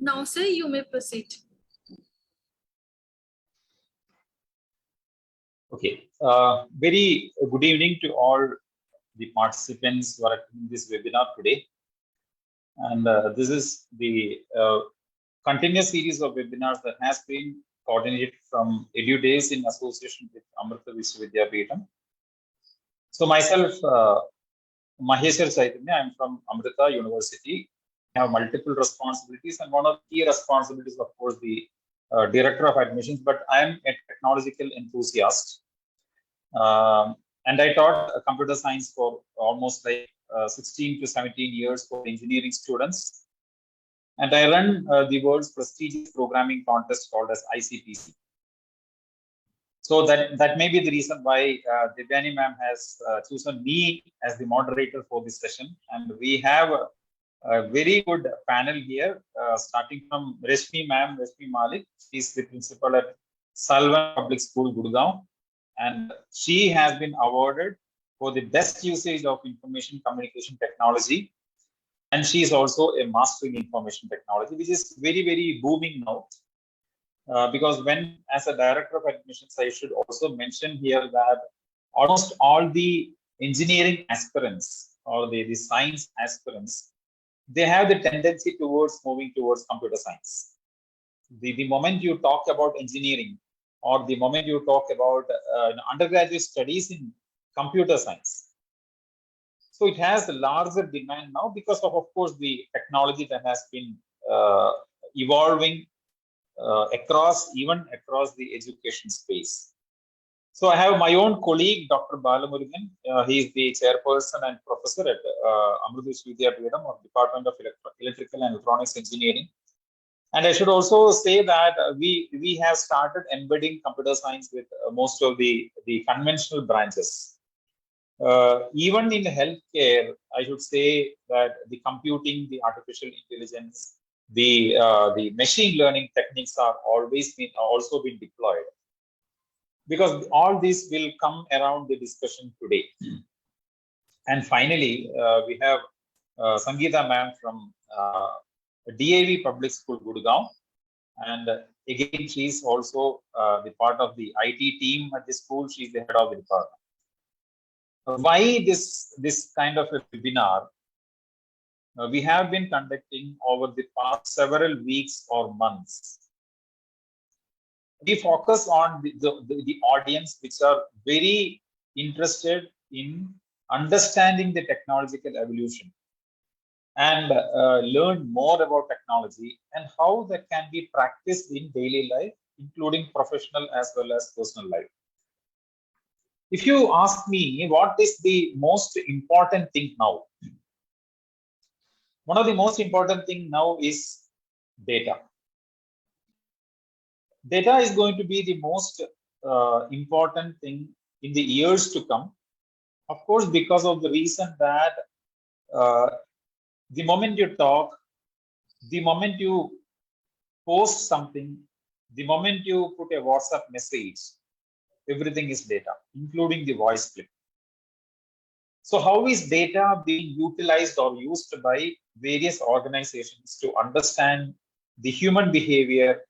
Now, sir, you may proceed. Okay. Very good evening to all the participants who are attending this webinar today. And this is the continuous series of webinars that has been coordinated from Edudevs in association with Amrita Vishwa Vidyapeetham. So myself, Maheshwar Chaitanya, I'm from Amrita University. I have multiple responsibilities, and one of the key responsibilities, of course, the Director of Admissions, but I'm a technological enthusiast. And I taught computer science for almost like 16 to 17 years for engineering students. And I run the world's prestigious programming contest called as ICPC. So that may be the reason why Devyani ma'am has chosen me as the moderator for this session. And we have a very good panel here, starting from Rashmi ma'am, Rashmi Malik. She's the principal at Salvan Public School, Gurgaon. And she has been awarded for the best usage of information communication technology. And she is also a master in information technology, which is very, very booming now. Because when, as a director of admissions, I should also mention here that almost all the engineering aspirants or the science aspirants, they have the tendency towards moving towards computer science. The moment you talk about engineering, or the moment you talk about undergraduate studies in computer science. So it has a larger demand now because of course, the technology that has been evolving even across the education space. So I have my own colleague, Dr. Balamurugan. He is the chairperson and professor at Amrita Vishwa Vidyapeetham of Department of Electrical and Electronics Engineering. And I should also say that we have started embedding computer science with most of the conventional branches. Even in healthcare, I should say that the computing, the artificial intelligence, the machine learning techniques are also been deployed. Because all this will come around the discussion today. And finally, we have Sangeeta ma'am from DAV Public School, Gurgaon. And again, she is also the part of the IT team at the school. She is the head of the department. Why this kind of a webinar? We have been conducting over the past several weeks or months. We focus on the audience which are very interested in understanding the technological evolution and learn more about technology and how that can be practiced in daily life, including professional as well as personal life. If you ask me, what is the most important thing now? One of the most important thing now is data. Data is going to be the most important thing in the years to come. Of course, because of the reason that the moment you talk, the moment you post something, the moment you put a WhatsApp message, everything is data, including the voice clip. So how is data being utilized or used by various organizations to understand the human behavior,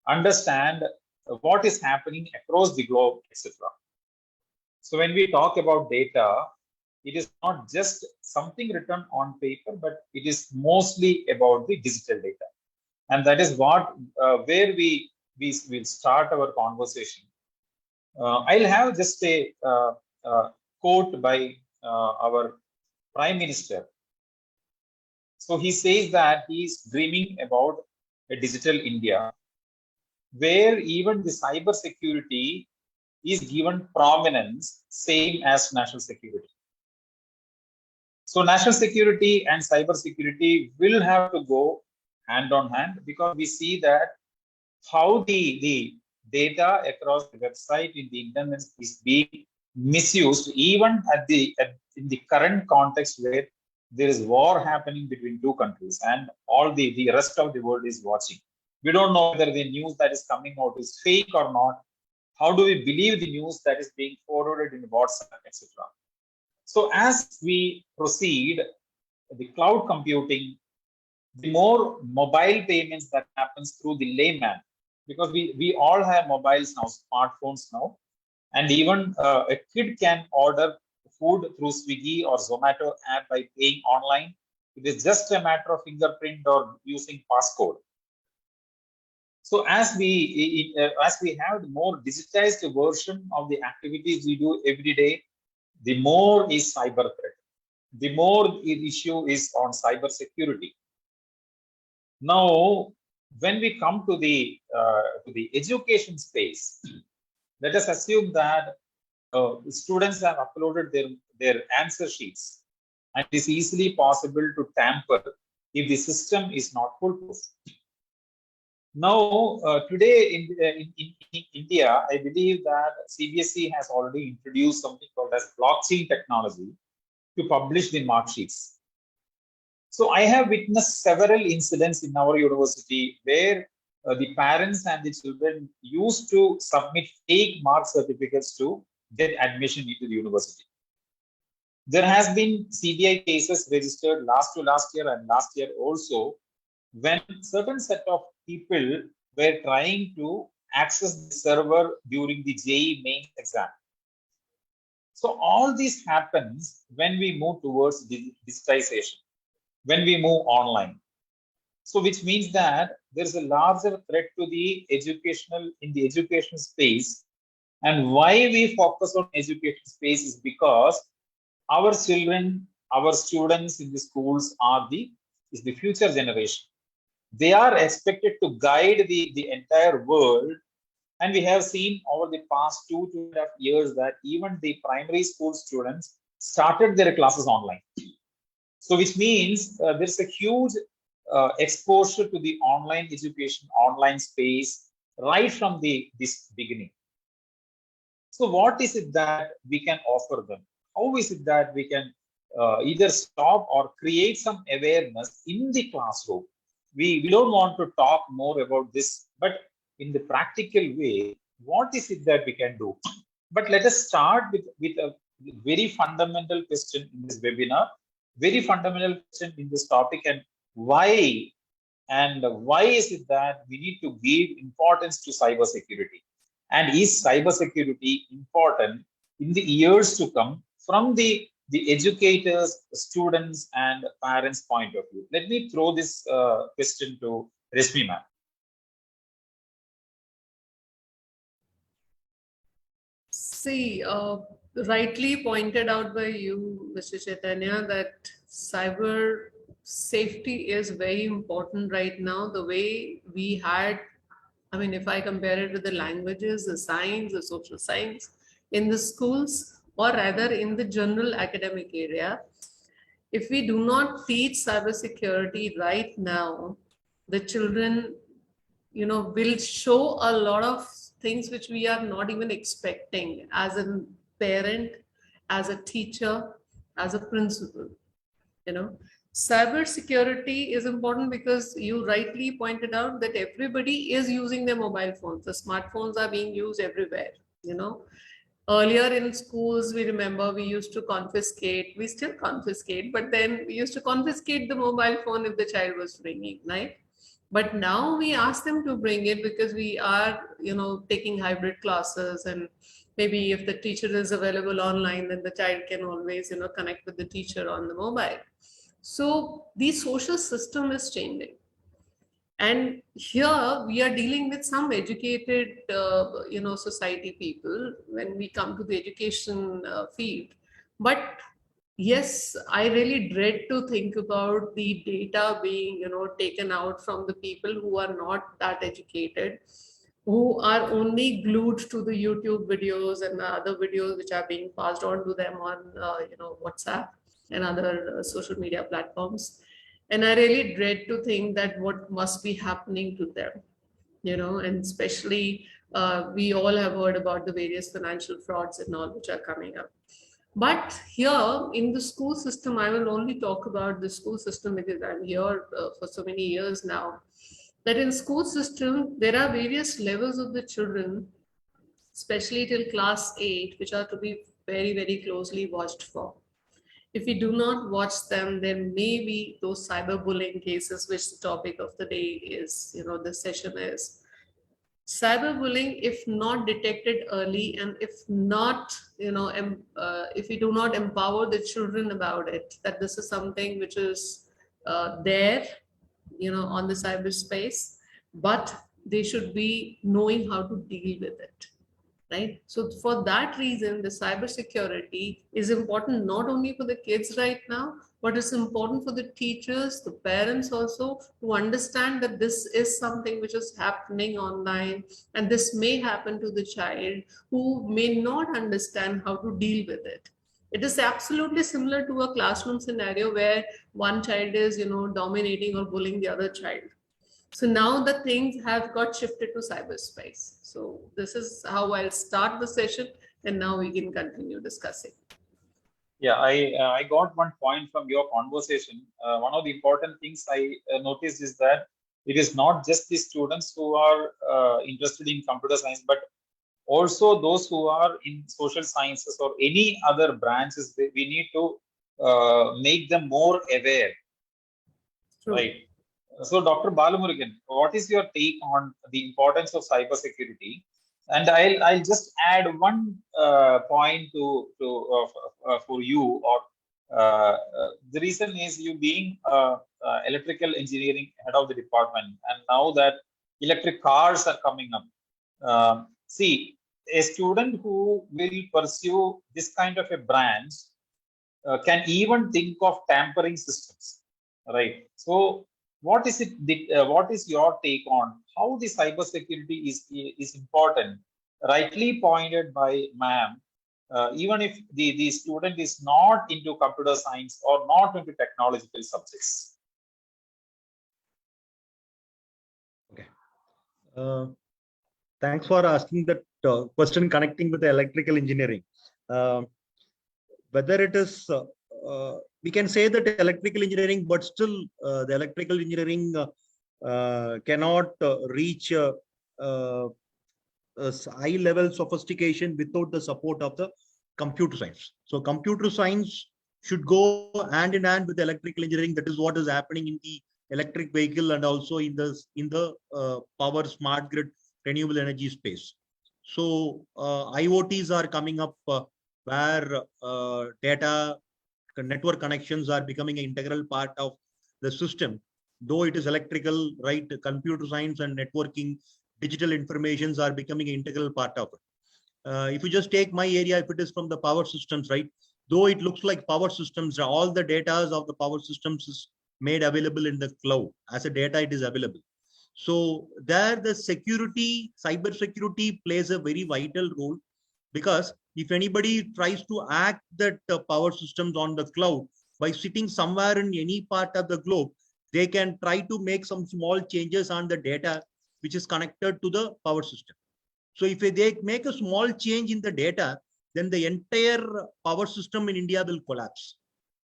understand what is happening across the globe, etc. So when we talk about data, it is not just something written on paper, but it is mostly about the digital data. And that is what where we will start our conversation. I'll have just a quote by our Prime Minister. So he says that he is dreaming about a digital India where even the cyber security is given prominence, same as national security. So national security and cyber security will have to go hand on hand, because we see that how the data across the website in the internet is being misused, even in the current context where there is war happening between two countries and all the rest of the world is watching. We don't know whether the news that is coming out is fake or not. How do we believe the news that is being forwarded in WhatsApp, etc.? So as we proceed, the cloud computing, the more mobile payments that happens through the layman, because we all have mobiles now, smartphones now, and even a kid can order food through Swiggy or Zomato app by paying online. It is just a matter of fingerprint or using passcode. So as we have the more digitized version of the activities we do every day, the more is cyber threat. The more the issue is on cyber security. Now, when we come to the education space, let us assume that students have uploaded their answer sheets, and it is easily possible to tamper if the system is not foolproof. Now, today in India, I believe that CBSE has already introduced something called as blockchain technology to publish the mark sheets. So I have witnessed several incidents in our university where the parents and the children used to submit fake mark certificates to get admission into the university. There has been CBI cases registered last year and last year also, when certain set of people were trying to access the server during the JEE main exam. So all this happens when we move towards digitization, when we move online. So which means that there is a larger threat to the educational space. And why we focus on education space is because our children, our students in the schools is the future generation. They are expected to guide the entire world. And we have seen over the past 2.5 years that even the primary school students started their classes online. So which means there's a huge exposure to the online education, online space, right from this beginning. So what is it that we can offer them? How is it that we can either stop or create some awareness in the classroom? We don't want to talk more about this, but in the practical way, what is it that we can do? But let us start with a very fundamental question in this webinar, very fundamental question in this topic, and why is it that we need to give importance to cybersecurity? And is cybersecurity important in the years to come from the educators, students, and parents' point of view? Let me throw this question to Rashmi ma'am. See, rightly pointed out by you, Mr. Chaitanya, that cyber safety is very important right now. The way we had, I mean, if I compare it with the languages, the science, the social science in the schools, or rather in the general academic area, if we do not teach cybersecurity right now, the children, will show a lot of things which we are not even expecting as a parent, as a teacher, as a principal. Cyber security is important because you rightly pointed out that everybody is using their mobile phones. The smartphones are being used everywhere. Earlier in schools, we remember we used to confiscate, we still confiscate, but then we used to confiscate the mobile phone if the child was ringing, right? But now we ask them to bring it because we are, taking hybrid classes, and maybe if the teacher is available online, then the child can always, connect with the teacher on the mobile. So the social system is changing. And here we are dealing with some educated, society people when we come to the education field. But yes, I really dread to think about the data being, taken out from the people who are not that educated, who are only glued to the YouTube videos and the other videos which are being passed on to them on, WhatsApp and other social media platforms. And I really dread to think that what must be happening to them, and especially we all have heard about the various financial frauds and all which are coming up. But here in the school system, I will only talk about the school system because I'm here for so many years now, that in school system, there are various levels of the children, especially till class 8, which are to be very, very closely watched for. if we do not watch them, then maybe those cyberbullying cases, which the topic of the day is, this session is. Cyberbullying, if not detected early, and if not, if we do not empower the children about it, that this is something which is there, on the cyberspace, but they should be knowing how to deal with it, right? So for that reason, the cybersecurity is important not only for the kids right now, but it's important for the teachers, the parents also, to understand that this is something which is happening online, and this may happen to the child who may not understand how to deal with it. It is absolutely similar to a classroom scenario where one child is, dominating or bullying the other child. So now the things have got shifted to cyberspace. So this is how I'll start the session, and now we can continue discussing. Yeah, I got one point from your conversation. One of the important things I noticed is that it is not just the students who are interested in computer science, but also those who are in social sciences or any other branches. We need to make them more aware, True. right? So, Dr. Balamurigan, what is your take on the importance of cybersecurity? And I'll just add one point for you. Or the reason is you being electrical engineering head of the department, and now that electric cars are coming up. See, a student who will pursue this kind of a branch can even think of tampering systems, right? So what is it? What is your take on how the cybersecurity is important? Rightly pointed by ma'am. Even if the student is not into computer science or not into technological subjects. Okay. Thanks for asking that question connecting with the electrical engineering. Whether it is we can say that electrical engineering, but still the electrical engineering cannot reach high level sophistication without the support of the computer science. So computer science should go hand in hand with electrical engineering. That is what is happening in the electric vehicle and also in the power smart grid renewable energy space. So IoTs are coming up where data network connections are becoming an integral part of the system. Though it is electrical, right? Computer science and networking, digital informations are becoming an integral part of it. If you just take my area, if it is from the power systems, right? Though it looks like power systems, all the data of the power systems is made available in the cloud. As a data, it is available. So there the security, cyber security plays a very vital role, because if anybody tries to hack that power systems on the cloud by sitting somewhere in any part of the globe, they can try to make some small changes on the data which is connected to the power system. So if they make a small change in the data, then the entire power system in India will collapse.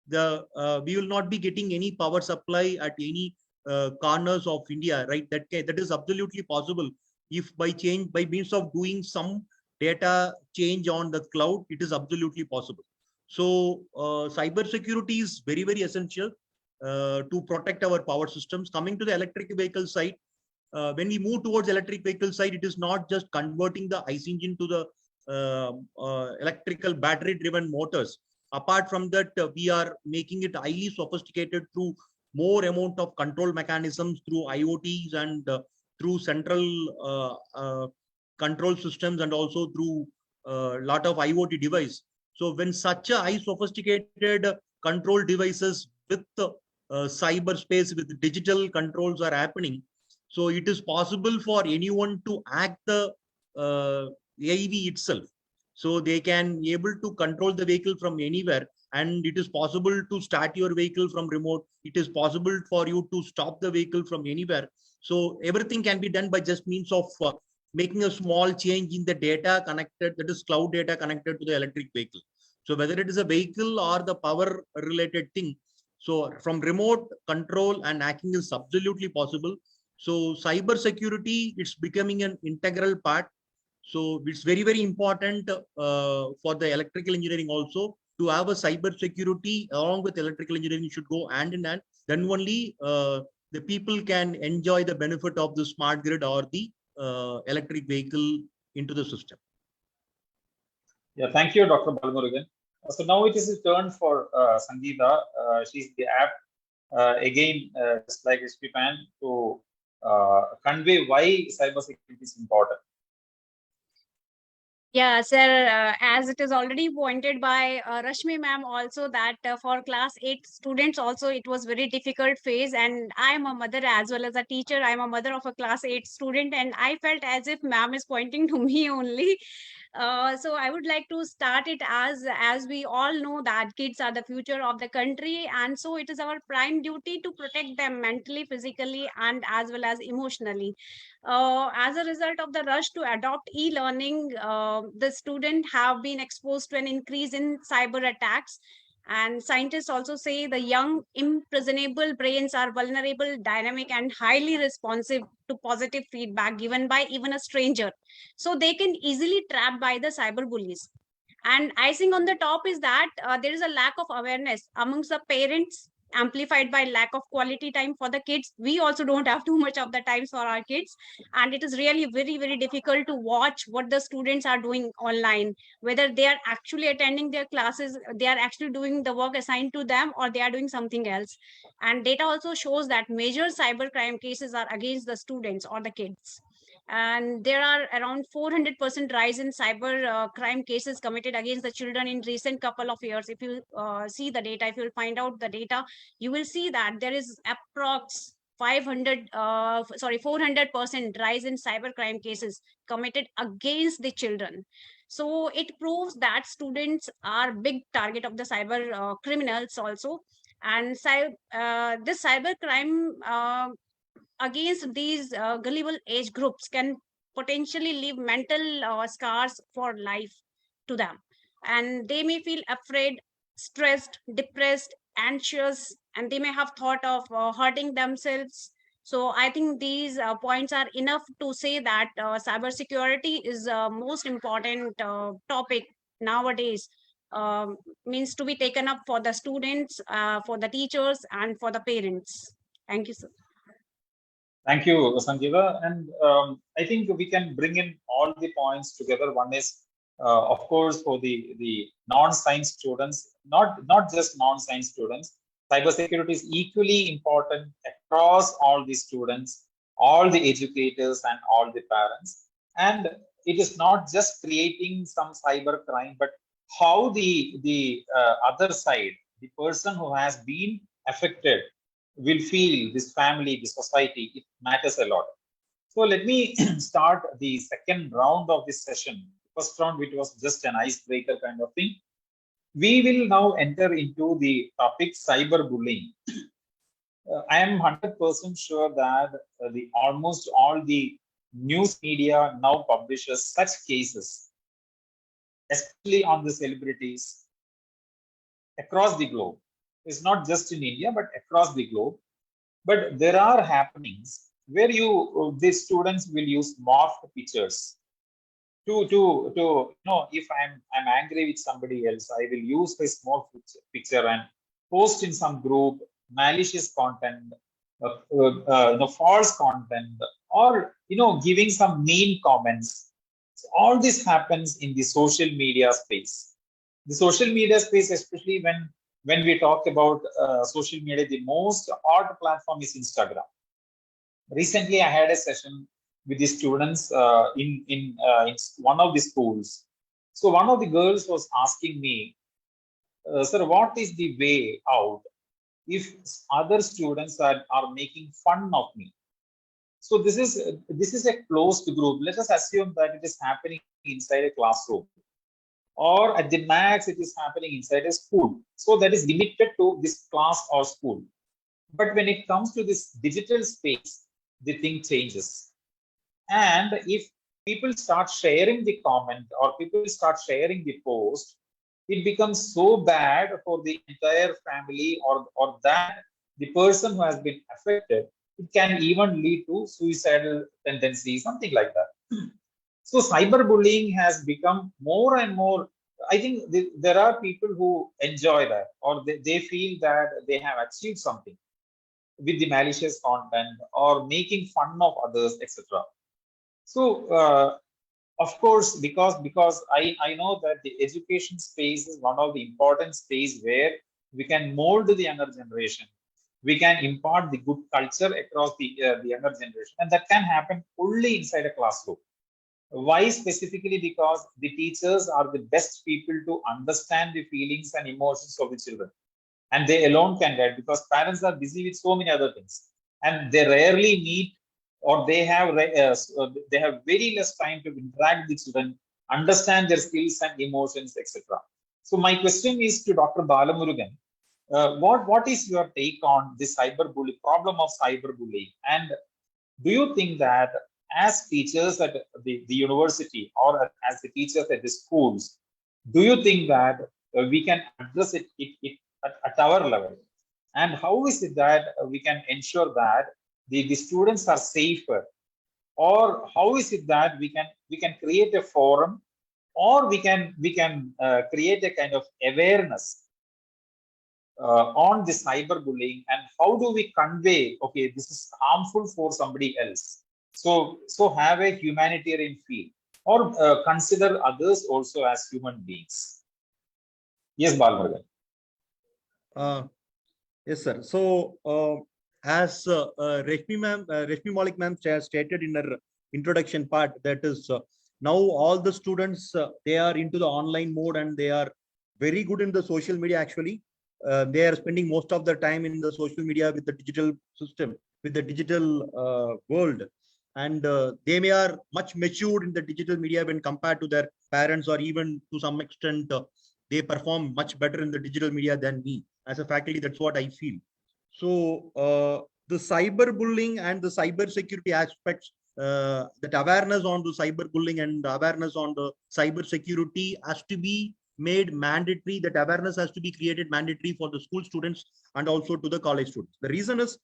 We will not be getting any power supply at any corners of India, right? That is absolutely possible if by means of doing some data change on the cloud, it is absolutely possible. So cyber security is very, very essential to protect our power systems. Coming to the electric vehicle side, when we move towards electric vehicle side, it is not just converting the ICE engine to the electrical battery driven motors. Apart from that, we are making it highly sophisticated through more amount of control mechanisms through IoTs and through central control systems, and also through a lot of IoT device. So when such a high sophisticated control devices with cyberspace with digital controls are happening, so it is possible for anyone to hack the AEV itself. So they can be able to control the vehicle from anywhere, and it is possible to start your vehicle from remote. It is possible for you to stop the vehicle from anywhere. So everything can be done by just means of making a small change in the data connected, that is cloud data connected to the electric vehicle. So whether it is a vehicle or the power related thing, so from remote control and hacking is absolutely possible. So cyber security, it's becoming an integral part. So it's very, very important for the electrical engineering also. to have a cyber security along with electrical engineering should go hand in hand. Then only the people can enjoy the benefit of the smart grid or the electric vehicle into the system. Yeah, thank you, Dr. Balmurugan. So now it is a turn for Sangeeta. She's the app again, just like SPPAN, to convey why cybersecurity is important. Yeah, sir, as it is already pointed by Rashmi ma'am also that for class 8 students also it was very difficult phase, and I am a mother as well as a teacher. I am a mother of a class 8 student, and I felt as if ma'am is pointing to me only. So I would like to start it as we all know that kids are the future of the country, and so it is our prime duty to protect them mentally, physically, and as well as emotionally. As a result of the rush to adopt e-learning, the students have been exposed to an increase in cyber attacks. And scientists also say the young, impressionable brains are vulnerable, dynamic, and highly responsive to positive feedback given by even a stranger. So they can easily trapped by the cyber bullies. And icing on the top is that there is a lack of awareness amongst the parents, amplified by lack of quality time for the kids. We also don't have too much of the times for our kids, and it is really very very difficult to watch what the students are doing online, whether they are actually attending their classes, they are actually doing the work assigned to them, or they are doing something else. And data also shows that major cybercrime cases are against the students or the kids, and there are around 400% rise in cyber crime cases committed against the children in recent couple of years. If you see the data, if you will find out the data, you will see that there is approx 400% rise in cyber crime cases committed against the children. So it proves that students are big target of the cyber criminals also. And this cyber crime against these gullible age groups can potentially leave mental scars for life to them, and they may feel afraid, stressed, depressed, anxious, and they may have thought of hurting themselves. So I think these points are enough to say that cybersecurity is most important topic nowadays, means to be taken up for the students, for the teachers, and for the parents. Thank you, sir. Thank you, Sanjeeva. And I think we can bring in all the points together. One is, of course, for the non-science students, not just non-science students, cybersecurity is equally important across all the students, all the educators, and all the parents. And it is not just creating some cyber crime, but how the other side, the person who has been affected, will feel, this family, the society, it matters a lot. So let me start the second round of this session. First round, which was just an icebreaker kind of thing. We will now enter into the topic cyberbullying. I am 100% sure that the almost all the news media now publishes such cases, especially on the celebrities across the globe. It's not just in India, but across the globe. But there are happenings where the students will use morphed pictures to if I'm angry with somebody else, I will use this morphed picture and post in some group malicious content, false content, or giving some mean comments. So all this happens in the social media space. The social media space, especially when we talk about social media, the most hot platform is Instagram. Recently, I had a session with the students in one of the schools. So one of the girls was asking me, sir, what is the way out if other students are making fun of me? So this is a closed group. Let us assume that it is happening inside a classroom, or at the max it is happening inside a school. So that is limited to this class or school. But when it comes to this digital space, the thing changes. And if people start sharing the comment or people start sharing the post, it becomes so bad for the entire family or that the person who has been affected. It can even lead to suicidal tendency, something like that. So cyberbullying has become more and more I think there are people who enjoy that, or they feel that they have achieved something with the malicious content or making fun of others, etc. So, of course, because I know that the education space is one of the important space where we can mold the younger generation. We can impart the good culture across the younger generation, and that can happen only inside a classroom. Why specifically? Because the teachers are the best people to understand the feelings and emotions of the children, and they alone can guide, because parents are busy with so many other things, and they rarely meet, or they have very less time to interact with children, understand their skills and emotions, etc. So my question is to Dr. Balamurugan. What is your take on the cyberbullying problem of cyberbullying, and do you think that as teachers at the university, or as the teachers at the schools, do you think that we can address it at our level? And how is it that we can ensure that the students are safer? Or how is it that we can create a forum, or we can create a kind of awareness on the cyberbullying, and how do we convey, okay, this is harmful for somebody else, so have a humanitarian feel, or consider others also as human beings. Yes, Balmurugan. Yes, sir. So, as Rashmi Malik ma'am stated in her introduction part, that is now all the students they are into the online mode, and they are very good in the social media. Actually, they are spending most of their time in the social media with the digital system, with the digital world, and they may are much matured in the digital media when compared to their parents, or even to some extent they perform much better in the digital media than me. As a faculty, that's what I feel. So the cyberbullying and the cyber security aspects, that awareness on the cyberbullying and awareness on the cyber security has to be made mandatory. That awareness has to be created mandatory for the school students and also to the college students. The reason is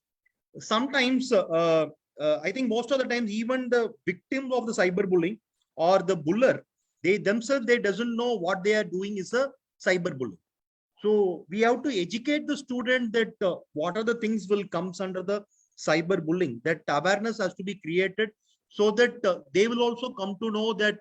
sometimes I think most of the times even the victims of the cyberbullying or the buller, they themselves, they doesn't know what they are doing is a cyberbullying. So we have to educate the student that what are the things will comes under the cyberbullying. That awareness has to be created so that they will also come to know that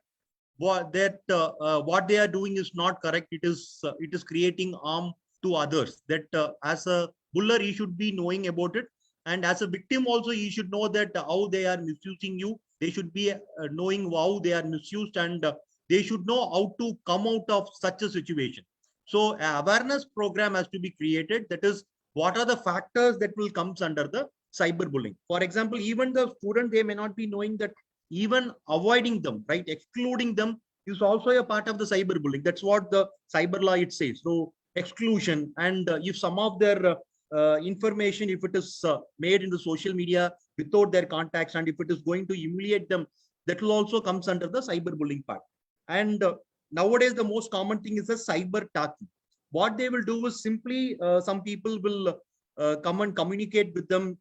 what they are doing is not correct. It is creating harm to others. That as a buller, he should be knowing about it, and as a victim also, he should know that how they are misusing you. They should be knowing how they are misused, and they should know how to come out of such a situation. So awareness program has to be created. That is, what are the factors that will comes under the cyberbullying? For example, even the student, they may not be knowing that even avoiding them, right, excluding them is also a part of the cyberbullying. That's what the cyber law it says. So exclusion, and if some of their information, if it is made in the social media without their contacts, and if it is going to humiliate them, that will also comes under the cyberbullying part. And nowadays, the most common thing is the cyber talking. What they will do is simply some people will come and communicate with them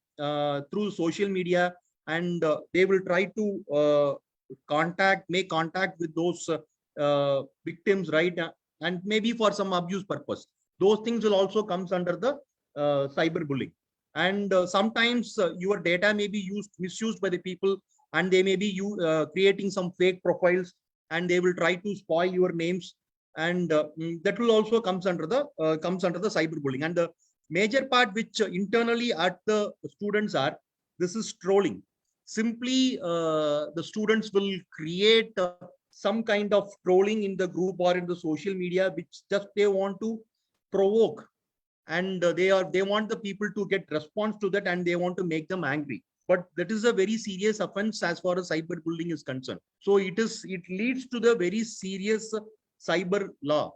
through social media, and they will try to make contact with those victims, right? And maybe for some abuse purpose. Those things will also comes under the cyberbullying. And sometimes your data may be misused by the people, and they may be creating some fake profiles, and they will try to spoil your names, and that will also comes under the cyberbullying. And the major part which internally at the students are, this is trolling. Simply the students will create some kind of trolling in the group or in the social media, which just they want to provoke, and they want the people to get response to that, and they want to make them angry. But that is a very serious offense as far as cyberbullying is concerned. So it leads to the very serious cyber law.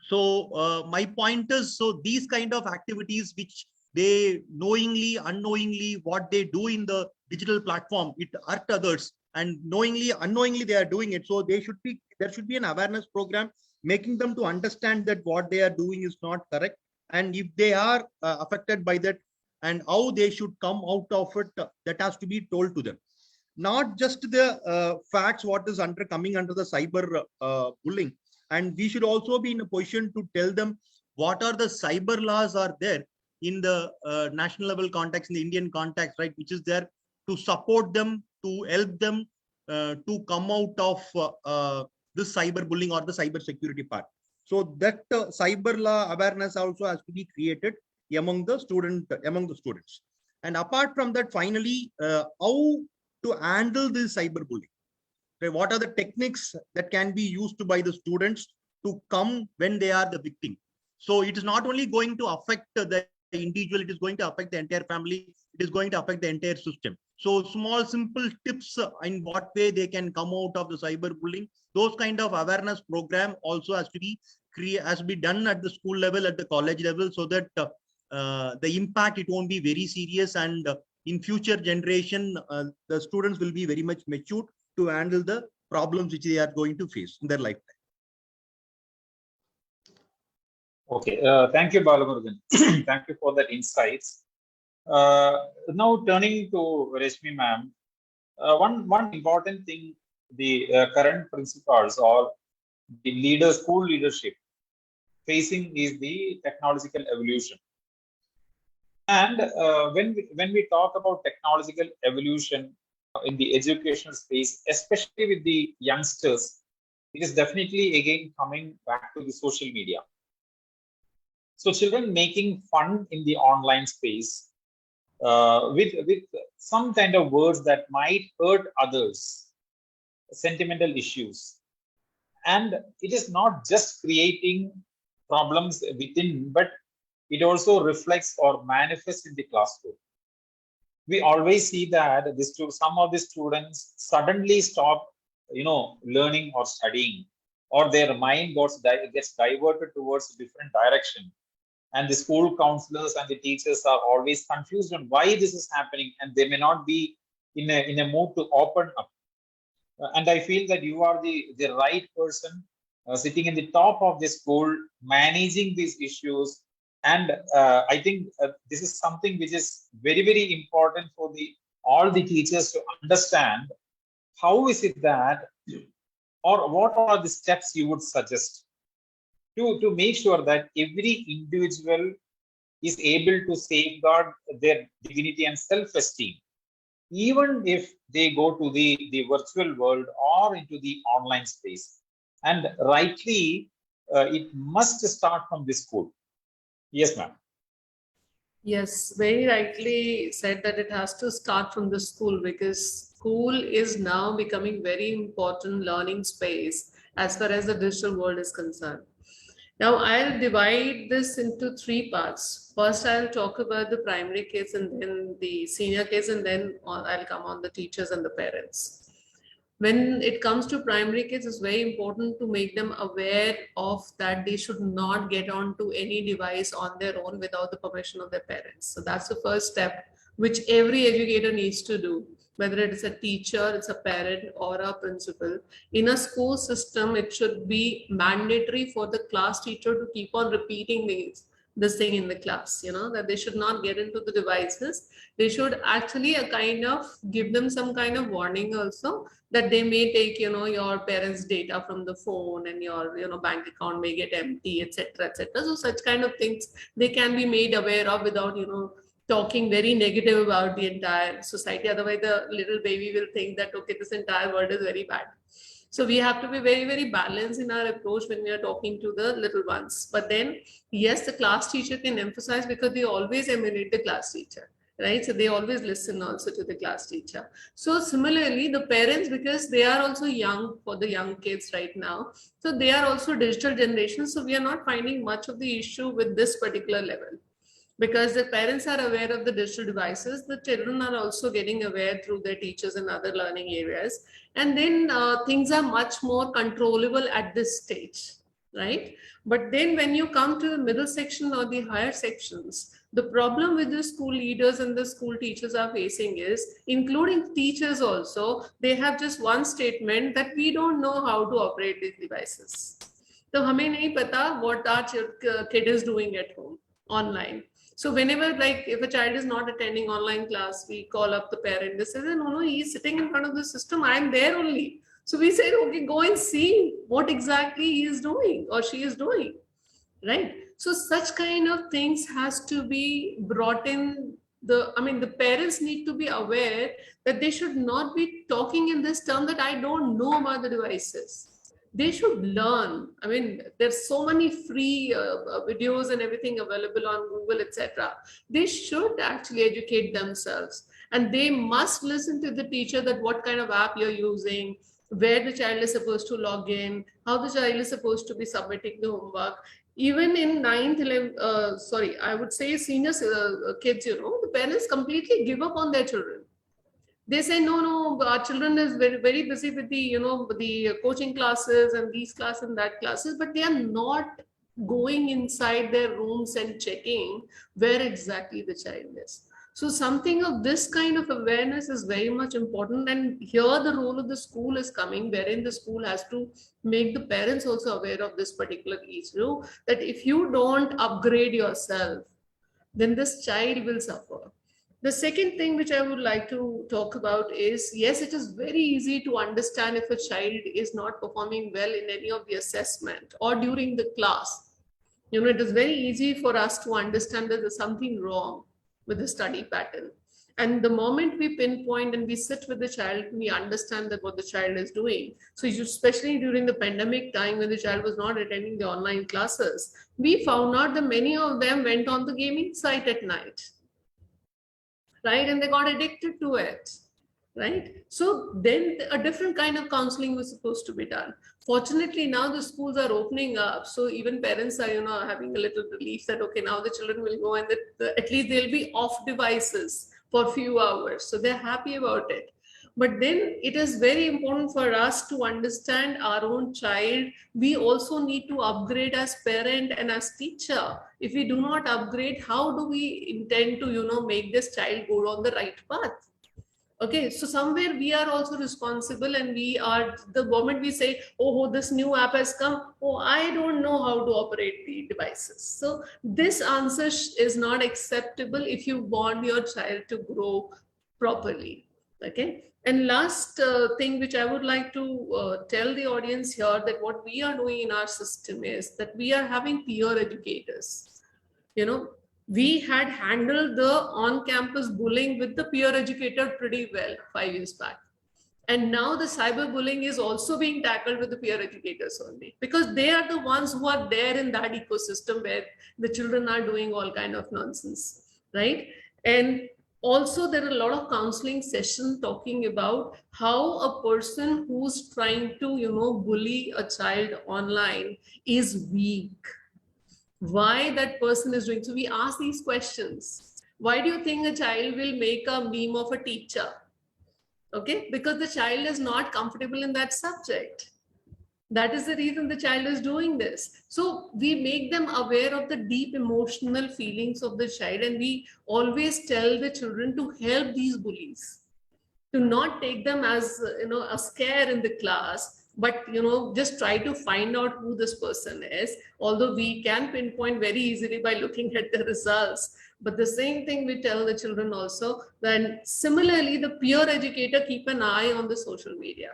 So my point is, so these kind of activities which they knowingly, unknowingly, what they do in the digital platform, it hurt others, and knowingly, unknowingly they are doing it. So there should be an awareness program making them to understand that what they are doing is not correct, and if they are affected by that, and how they should come out of it, that has to be told to them. Not just the facts what is coming under the cyber bullying. And we should also be in a position to tell them what are the cyber laws are there in the national level context, in the Indian context, right, which is there to support them, to help them to come out of this cyber bullying or the cyber security part. So that cyber law awareness also has to be created among the students. And apart from that, finally, how to handle this cyber bullying? Okay, what are the techniques that can be used by the students to come when they are the victim? So it is not only going to affect the individual, it is going to affect the entire family, it is going to affect the entire system. So small, simple tips in what way they can come out of the cyberbullying, those kind of awareness program also has to be done at the school level, at the college level, so that the impact, it won't be very serious, and in future generation, the students will be very much matured to handle the problems which they are going to face in their lifetime. Okay, thank you, Balamurugan. Thank you for that insights. Now turning to Rashmi ma'am, one important thing the current principals or the leaders, school leadership facing is the technological evolution. And when we talk about technological evolution in the educational space, especially with the youngsters, it is definitely again coming back to the social media. So children making fun in the online space with some kind of words that might hurt others, sentimental issues. And it is not just creating problems within, but it also reflects or manifests in the classroom. We always see that some of the students suddenly stop, learning or studying, or their mind gets diverted towards a different direction. And the school counselors and the teachers are always confused on why this is happening, and they may not be in a mood to open up. And I feel that you are the right person sitting in the top of the school, managing these issues. And I think this is something which is very, very important for all the teachers to understand. How is it that, or what are the steps you would suggest to make sure that every individual is able to safeguard their dignity and self-esteem, even if they go to the virtual world or into the online space? And rightly, it must start from the school. Yes, ma'am. Yes, very rightly said that it has to start from the school, because school is now becoming very important learning space as far as the digital world is concerned. Now, I'll divide this into three parts. First, I'll talk about the primary kids, and then the senior kids, and then I'll come on the teachers and the parents. When it comes to primary kids, it's very important to make them aware of that they should not get onto any device on their own without the permission of their parents. So that's the first step, which every educator needs to do, whether it is a teacher, it's a parent, or a principal. In a school system, it should be mandatory for the class teacher to keep on repeating this thing in the class, that they should not get into the devices. They should actually give them some kind of warning also, that they may take, your parents' data from the phone, and your, bank account may get empty, etc., etc. So such kind of things they can be made aware of without, talking very negative about the entire society. Otherwise, the little baby will think that, okay, this entire world is very bad. So we have to be very, very balanced in our approach when we are talking to the little ones. But then, yes, the class teacher can emphasize, because they always emulate the class teacher, right? So they always listen also to the class teacher. So similarly, the parents, because they are also young, for the young kids right now, so they are also digital generation. So we are not finding much of the issue with this particular level, because the parents are aware of the digital devices. The children are also getting aware through their teachers and other learning areas. And then things are much more controllable at this stage, right? But then when you come to the middle section or the higher sections, the problem with the school leaders and the school teachers are facing is, including teachers also, they have just one statement that we don't know how to operate these devices. So hame nahi pata what our kid is doing at home online. So whenever, like, if a child is not attending online class, we call up the parent. They say, no, he's sitting in front of the system. I'm there only. So we said, okay, go and see what exactly he is doing or she is doing, right? So such kind of things has to be brought in. The parents need to be aware that they should not be talking in this term that I don't know about the devices. They should learn. I mean, there's so many free videos and everything available on Google, etc. They should actually educate themselves, and they must listen to the teacher that what kind of app you're using, where the child is supposed to log in, how the child is supposed to be submitting the homework. Even in 9th, 11th, I would say senior kids, the parents completely give up on their children. They say, no, our children is very, very busy with the coaching classes and these classes and that classes, but they are not going inside their rooms and checking where exactly the child is. So something of this kind of awareness is very much important. And here the role of the school is coming, wherein the school has to make the parents also aware of this particular issue, that if you don't upgrade yourself, then this child will suffer. The second thing which I would like to talk about is, yes, it is very easy to understand if a child is not performing well in any of the assessment or during the class. It is very easy for us to understand that there's something wrong with the study pattern. And the moment we pinpoint and we sit with the child, we understand that what the child is doing. So especially during the pandemic time when the child was not attending the online classes, we found out that many of them went on the gaming site at night, right? And they got addicted to it, right? So then a different kind of counseling was supposed to be done. Fortunately, now the schools are opening up, so even parents are having a little relief that okay, now the children will go and at least they'll be off devices for a few hours, so they're happy about it. But then it is very important for us to understand our own child. We also need to upgrade as parent and as teacher. If we do not upgrade, how do we intend to make this child go on the right path? Okay, so somewhere we are also responsible, and we are, the moment we say, oh, this new app has come, oh, I don't know how to operate the devices. So this answer is not acceptable if you want your child to grow properly. Okay. And last thing which I would like to tell the audience here, that what we are doing in our system is that we are having peer educators. We had handled the on-campus bullying with the peer educator pretty well 5 years back. And now the cyberbullying is also being tackled with the peer educators only, because they are the ones who are there in that ecosystem where the children are doing all kind of nonsense, right? And also there are a lot of counseling sessions talking about how a person who's trying to, bully a child online is weak. Why that person is doing. So we ask these questions. Why do you think a child will make a meme of a teacher? Okay, because the child is not comfortable in that subject. That is the reason the child is doing this. So we make them aware of the deep emotional feelings of the child, and we always tell the children to help these bullies, to not take them as a scare in the class, but just try to find out who this person is, although we can pinpoint very easily by looking at the results. But the same thing we tell the children also. Then similarly, the peer educator keep an eye on the social media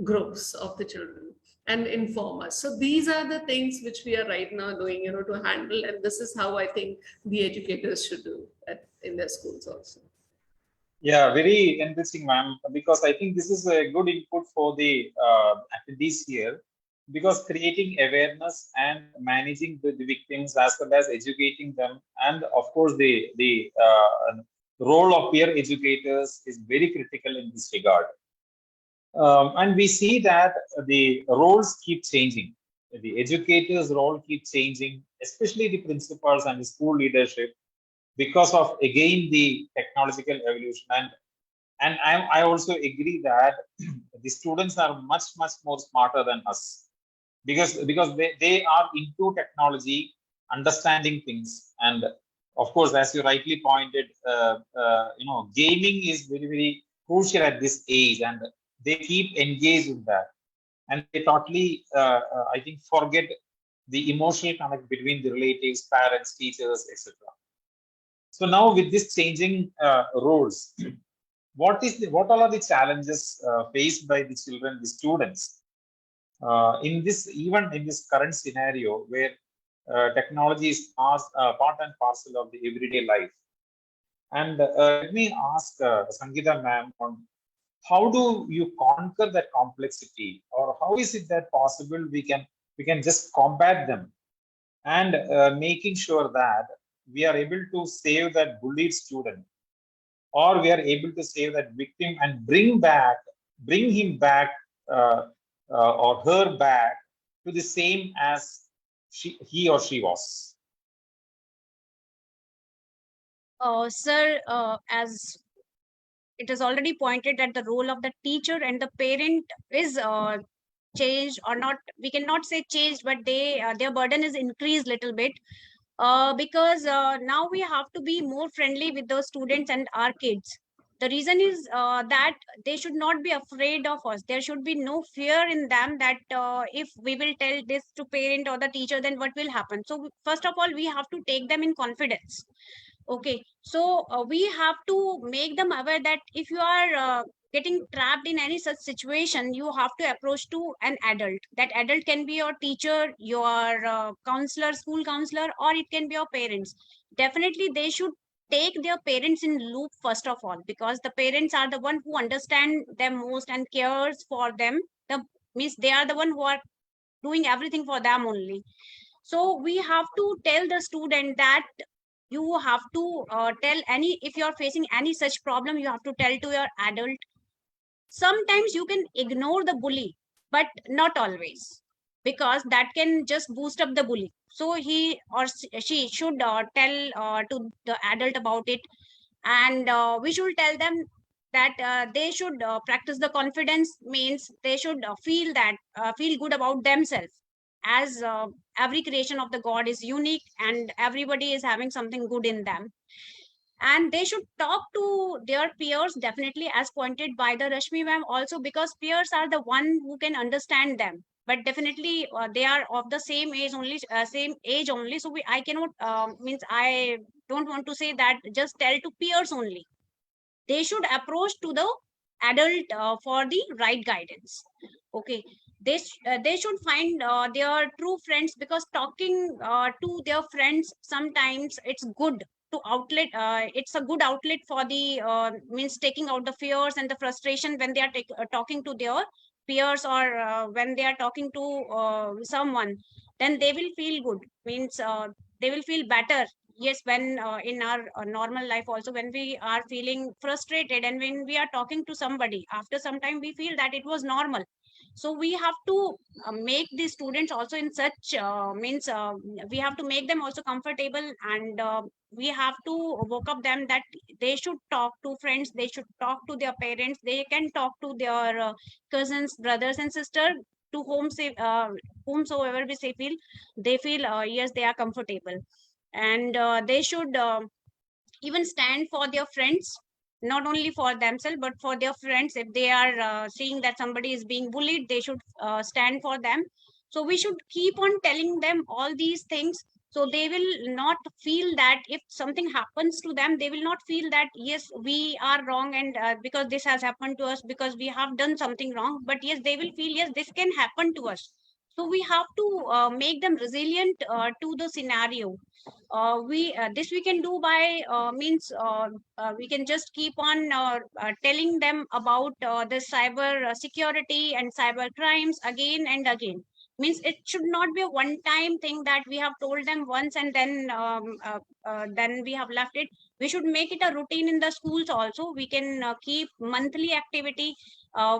groups of the children and inform us. So these are the things which we are right now doing to handle, and this is how I think the educators should do in their schools also. Yeah, very interesting, ma'am, because I think this is a good input for the attendees here, because creating awareness and managing the victims as well as educating them, and of course the role of peer educators is very critical in this regard. And we see that the roles keep changing. The educators' role keeps changing, especially the principals and the school leadership, because of again the technological evolution. And I also agree that the students are much more smarter than us, because they are into technology, understanding things. And of course, as you rightly pointed, gaming is very crucial at this age, and they keep engaged with that, and they totally I think forget the emotional connect between the relatives, parents, teachers, etc. So now with this changing roles, what all are the challenges faced by the children, the students, in this, even in this current scenario where technology is part and parcel of the everyday life. And let me ask Sangeeta ma'am on how do you conquer that complexity, or how is it that possible we can just combat them, and making sure that we are able to save that bullied student, or we are able to save that victim and bring him back, or her back to the same as he or she was. Sir, as it is already pointed that the role of the teacher and the parent is changed, or not, we cannot say changed, but their burden is increased little bit, because now we have to be more friendly with the students and our kids. The reason is that they should not be afraid of us. There should be no fear in them that if we will tell this to parent or the teacher, then what will happen. So first of all, we have to take them in confidence. Okay, so we have to make them aware that if you are getting trapped in any such situation, you have to approach to an adult. That adult can be your teacher, your counselor, school counselor, or it can be your parents. Definitely they should take their parents in loop first of all, because the parents are the one who understand them most and cares for them. The means they are the one who are doing everything for them only. So we have to tell the student that you have to tell any, if you are facing any such problem, you have to tell to your adult. Sometimes you can ignore the bully, but not always, because that can just boost up the bully. So he or she should tell to the adult about it. And we should tell them that they should practice the confidence, means they should feel good about themselves, as every creation of the god is unique and everybody is having something good in them. And they should talk to their peers, definitely, as pointed by the Rashmi ma'am also, because peers are the one who can understand them. But definitely they are of the same age only, so I cannot means I don't want to say that just tell to peers only. They should approach to the adult for the right guidance. Okay, they should find their true friends, because talking to their friends, sometimes it's good to outlet, it's a good outlet for the means taking out the fears and the frustration when they are talking to their peers, or when they are talking to someone. Then they will feel good, means they will feel better. Yes, when in our normal life also, when we are feeling frustrated and when we are talking to somebody, after some time we feel that it was normal. So we have to make the students also in such means we have to make them also comfortable, and we have to woke up them that they should talk to friends, they should talk to their parents, they can talk to their cousins, brothers and sisters, to whomsoever we say feel, they feel yes, they are comfortable. And they should even stand for their friends, not only for themselves but for their friends. If they are seeing that somebody is being bullied, they should stand for them. So we should keep on telling them all these things, so they will not feel that if something happens to them, they will not feel that yes, we are wrong, and because this has happened to us, because we have done something wrong. But yes, they will feel yes, this can happen to us. So we have to make them resilient to the scenario. We this we can do by means we can just keep on telling them about the cyber security and cyber crimes again and again. Means it should not be a one time thing that we have told them once and then we have left it. We should make it a routine in the schools also. We can keep monthly activity.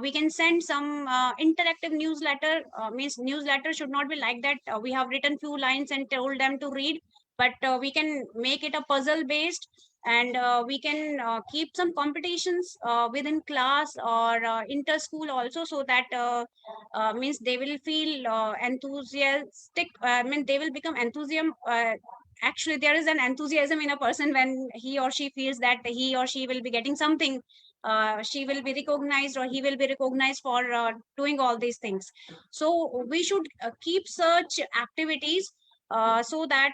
We can send some interactive newsletter. Means newsletter should not be like that we have written few lines and told them to read, but we can make it a puzzle based. And we can keep some competitions within class or inter school also, so that means they will feel enthusiastic. I mean, they will become enthusiasm. Actually, there is an enthusiasm in a person when he or she feels that he or she will be getting something. She will be recognized or he will be recognized for doing all these things. So we should keep such activities so that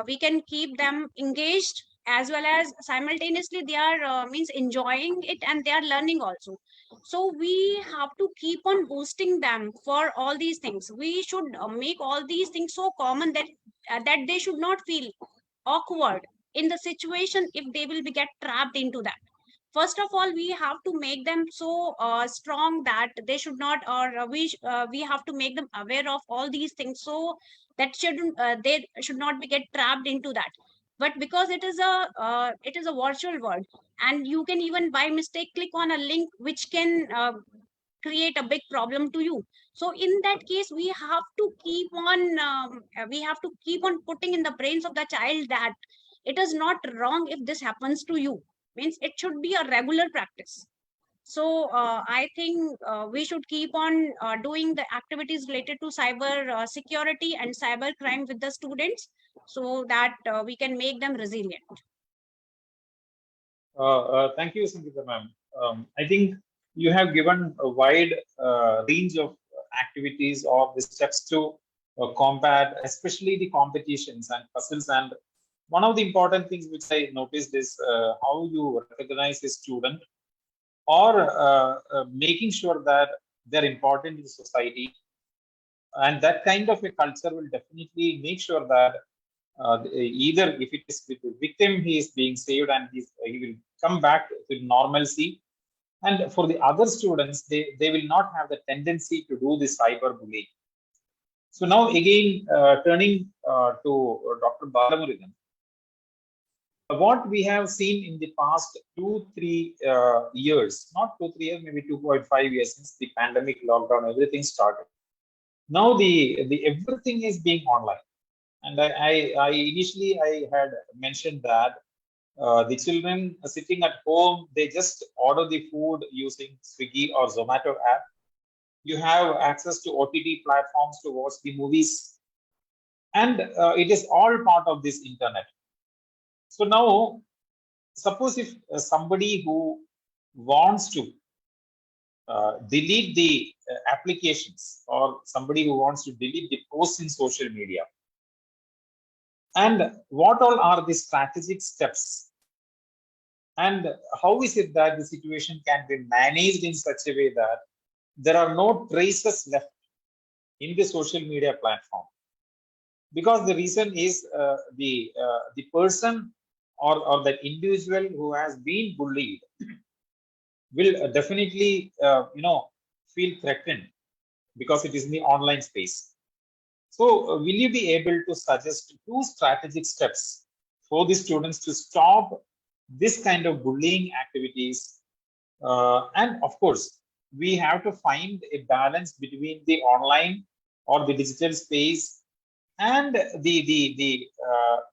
we can keep them engaged as well as simultaneously they are means enjoying it and they are learning also. So we have to keep on boosting them for all these things. We should make all these things so common that that they should not feel awkward in the situation if they will be get trapped into that. First of all, we have to make them so strong that they should not, or we have to make them aware of all these things, so that shouldn't they should not be get trapped into that. But because it is a virtual world, and you can even by mistake click on a link which can create a big problem to you. So in that case, we have to keep on putting in the brains of the child that it is not wrong if this happens to you, means it should be a regular practice. So I think we should keep on doing the activities related to cyber security and cyber crime with the students, so that we can make them resilient. Thank you, Sangeeta ma'am. I think you have given a wide range of activities or the steps to combat, especially the competitions and puzzles. And one of the important things which I noticed is how you recognize a student or making sure that they're important in society. And that kind of a culture will definitely make sure that either if it is with the victim, he is being saved and he will come back to normalcy. And for the other students, they will not have the tendency to do the cyberbullying. So now again, turning to Dr. Balamurigan, what we have seen in the past 2-3 years, not 2-3 years, maybe 2.5 years since the pandemic lockdown, everything started. Now the everything is being online. And I initially I had mentioned that the children sitting at home, they just order the food using Swiggy or Zomato app. You have access to OTT platforms to watch the movies, and it is all part of this internet. So now, suppose if somebody who wants to delete the applications, or somebody who wants to delete the posts in social media, and what all are the strategic steps, and how is it that the situation can be managed in such a way that there are no traces left in the social media platform? Because the reason is the person or that individual who has been bullied will definitely feel threatened because it is in the online space. So will you be able to suggest 2 strategic steps for the students to stop this kind of bullying activities? And of course, we have to find a balance between the online or the digital space and the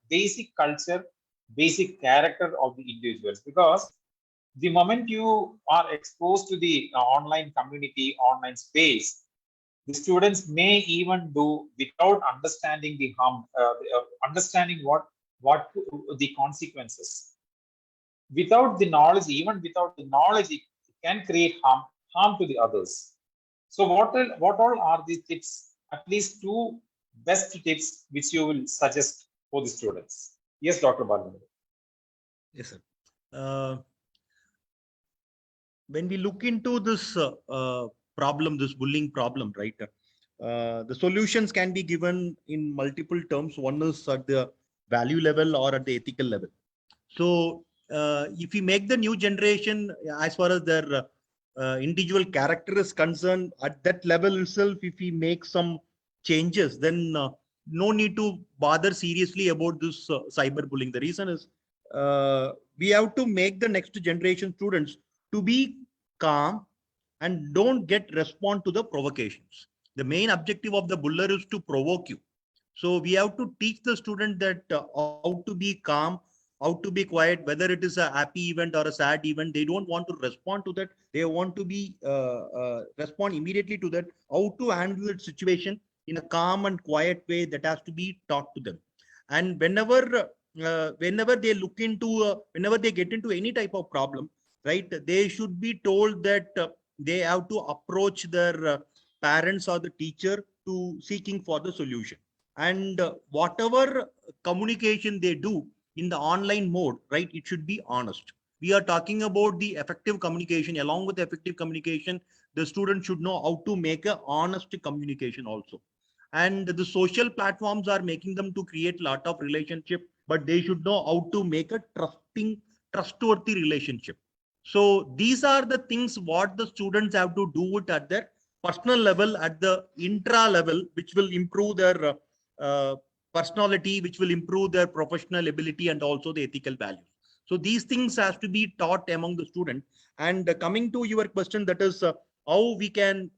basic culture, basic character of the individuals. Because the moment you are exposed to the online community, online space, the students may even do without understanding the harm, understanding what the consequences. Without the knowledge, even without the knowledge, it can create harm to the others. So what all are these tips? At least 2 best tips which you will suggest for the students. Yes, Dr. Balamurigan. Yes, sir. When we look into this problem, this bullying problem, right? The solutions can be given in multiple terms. One is at the value level or at the ethical level. So if we make the new generation, as far as their individual character is concerned, at that level itself, if we make some changes, then no need to bother seriously about this cyberbullying. The reason is we have to make the next generation students to be calm and don't get respond to the provocations. The main objective of the buller is to provoke you. So we have to teach the student that how to be calm, how to be quiet, whether it is a happy event or a sad event. They don't want to respond to that. They want to be respond immediately to that. How to handle the situation in a calm and quiet way, that has to be taught to them. And whenever they look into, whenever they get into any type of problem, right, they should be told that they have to approach their parents or the teacher to seeking for the solution. And whatever communication they do, in the online mode, right, it should be honest. We are talking about the effective communication. Along with effective communication, the student should know how to make a honest communication also. And the social platforms are making them to create a lot of relationship, but they should know how to make a trustworthy relationship. So these are the things what the students have to do it at their personal level, at the intra level, which will improve their uh, personality, which will improve their professional ability and also the ethical values. So these things has to be taught among the student. And coming to your question, that is how we can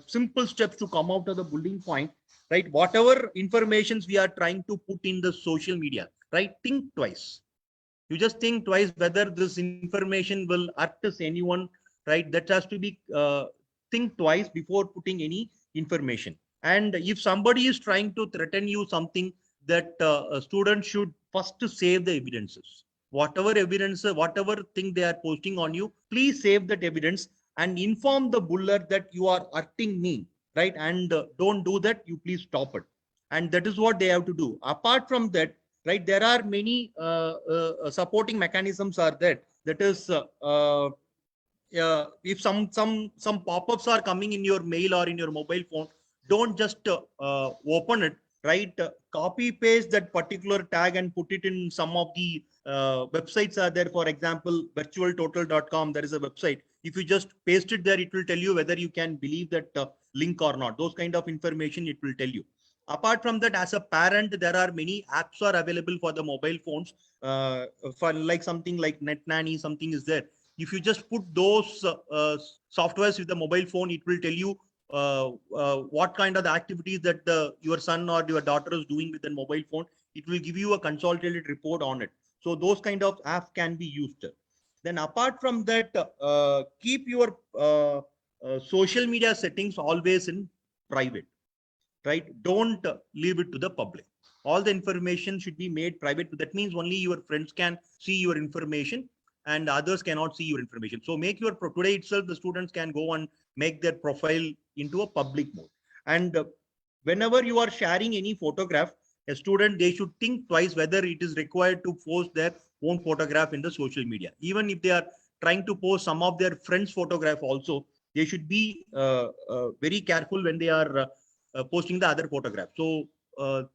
simple steps to come out of the bullying point, right? Whatever informations we are trying to put in the social media, right? Think twice. You just think twice whether this information will hurt anyone, right? That has to be think twice before putting any information. And if somebody is trying to threaten you something, that a student should first save the evidences. Whatever evidence, whatever thing they are posting on you, please save that evidence and inform the buller that you are hurting me, right? And don't do that, you please stop it. And that is what they have to do. Apart from that, right, there are many supporting mechanisms are there. That is if some pop-ups are coming in your mail or in your mobile phone, don't just open it, right? Copy paste that particular tag and put it in some of the websites are there. For example, virtualtotal.com, there is a website. If you just paste it there, it will tell you whether you can believe that link or not. Those kind of information it will tell you. Apart from that, as a parent, there are many apps are available for the mobile phones, for like something like Net Nanny, something is there. If you just put those softwares with the mobile phone, it will tell you what kind of the activities that your son or your daughter is doing with the mobile phone. It will give you a consolidated report on it. So those kind of apps can be used. Then apart from that, keep your social media settings always in private, right? Don't leave it to the public. All the information should be made private. That means only your friends can see your information and others cannot see your information. So make your, today itself, the students can go and make their profile into a public mode. And whenever you are sharing any photograph, a student, they should think twice whether it is required to post their own photograph in the social media. Even if they are trying to post some of their friends' photograph also, they should be very careful when they are posting the other photograph. So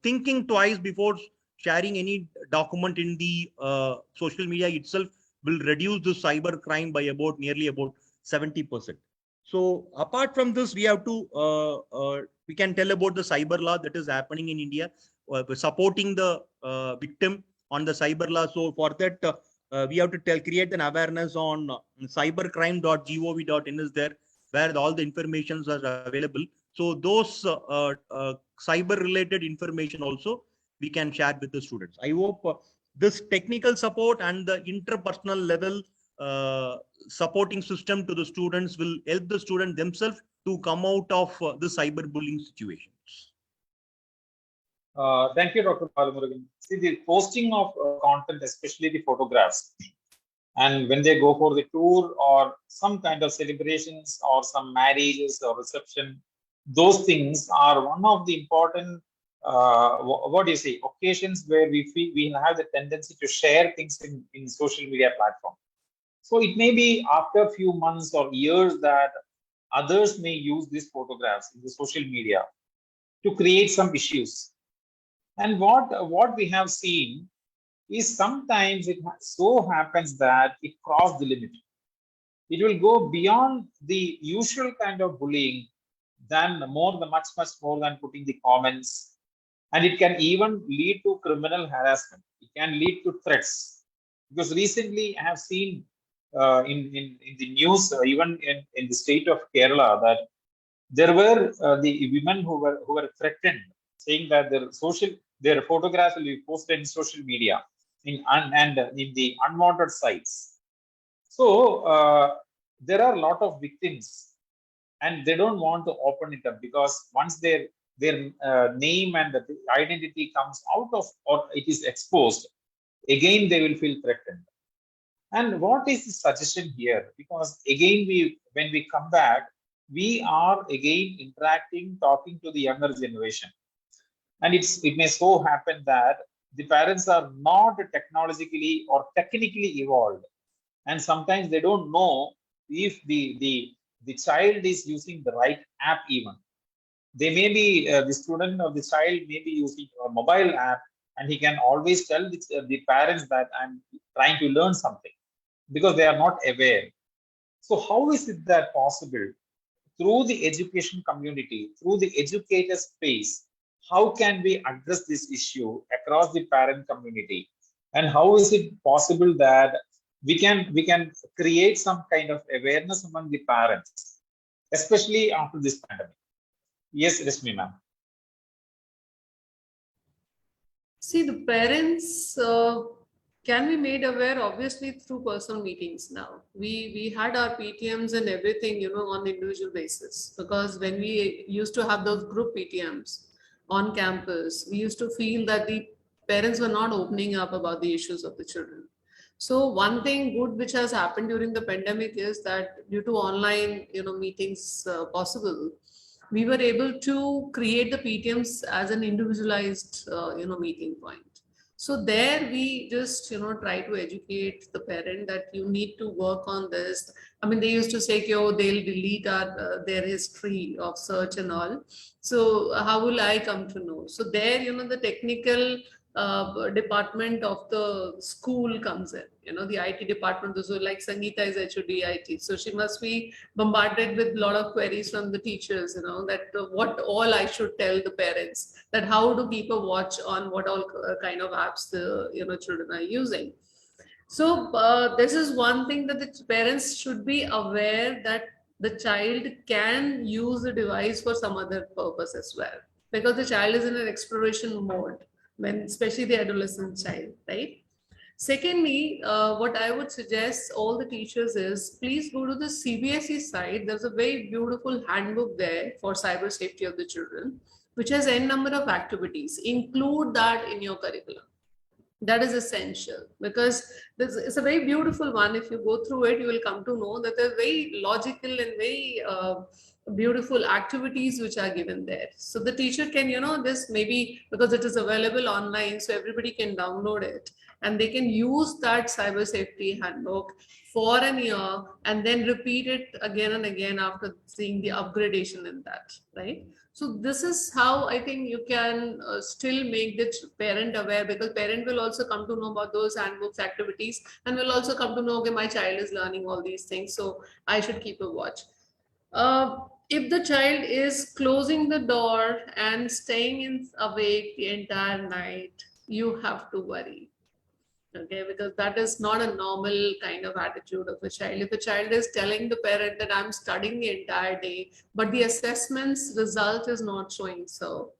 thinking twice before sharing any document in the social media itself will reduce the cyber crime by nearly about 70%. So apart from this, we have to we can tell about the cyber law that is happening in India, supporting the victim on the cyber law. So for that, we have to create an awareness on cybercrime.gov.in is there, where all the informations are available. So those cyber related information also we can share with the students. I hope this technical support and the interpersonal level supporting system to the students will help the student themselves to come out of the cyberbullying situations. Thank you, Dr. Balmurugan. See, the posting of content, especially the photographs, and when they go for the tour or some kind of celebrations or some marriages or reception, those things are one of the important, what do you say, occasions where we feel we have the tendency to share things in social media platform. So it may be after a few months or years that others may use these photographs in the social media to create some issues. And what we have seen is sometimes it so happens that it crosses the limit. It will go beyond the usual kind of bullying, than much more than putting the comments, and it can even lead to criminal harassment. It can lead to threats, because recently I have seen in the news, even in the state of Kerala, that there were the women who were threatened, saying that their photographs will be posted in social media and in the unwanted sites. So there are a lot of victims, and they don't want to open it up, because once their name and the identity comes out of, or it is exposed, again they will feel threatened. And what is the suggestion here? Because again, when we come back, we are again interacting, talking to the younger generation. And it may so happen that the parents are not technologically or technically evolved, and sometimes they don't know if the child is using the right app even. They may be, the student or the child may be using a mobile app, and he can always tell the parents that I'm trying to learn something, because they are not aware. So how is it that possible through the education community, through the educator space? How can we address this issue across the parent community? And how is it possible that we can create some kind of awareness among the parents, especially after this pandemic? Yes, Rashmi ma'am. See, the parents can be made aware obviously through personal meetings now. We had our PTMs and everything, on individual basis, because when we used to have those group PTMs on campus, we used to feel that the parents were not opening up about the issues of the children. So one thing good which has happened during the pandemic is that due to online, meetings possible, we were able to create the PTMs as an individualized, meeting point. So there we just, try to educate the parent that you need to work on this. I mean, they used to say, oh, they'll delete their history of search and all. So how will I come to know? So there, the technical department of the school comes in, the IT department. So like Sangeeta is HOD IT. So she must be bombarded with a lot of queries from the teachers, that what all I should tell the parents, that how to keep a watch on what all kind of apps the children are using. So this is one thing that the parents should be aware, that the child can use the device for some other purpose as well, because the child is in an exploration mode, when especially the adolescent child, right? Secondly, what I would suggest all the teachers is, please go to the CBSE site. There's a very beautiful handbook there for cyber safety of the children, which has n number of activities. Include that in your curriculum. That is essential, because this is a very beautiful one. If you go through it, you will come to know that they're very logical and very beautiful activities which are given there. So the teacher can, this maybe because it is available online, so everybody can download it, and they can use that cyber safety handbook for an year and then repeat it again and again after seeing the upgradation in that, right? So this is how I think you can still make the parent aware, because parent will also come to know about those handbooks activities, and will also come to know, okay, my child is learning all these things, so I should keep a watch. If the child is closing the door and staying awake the entire night, you have to worry. Okay, because that is not a normal kind of attitude of a child. If a child is telling the parent that I'm studying the entire day, but the assessment's result is not showing so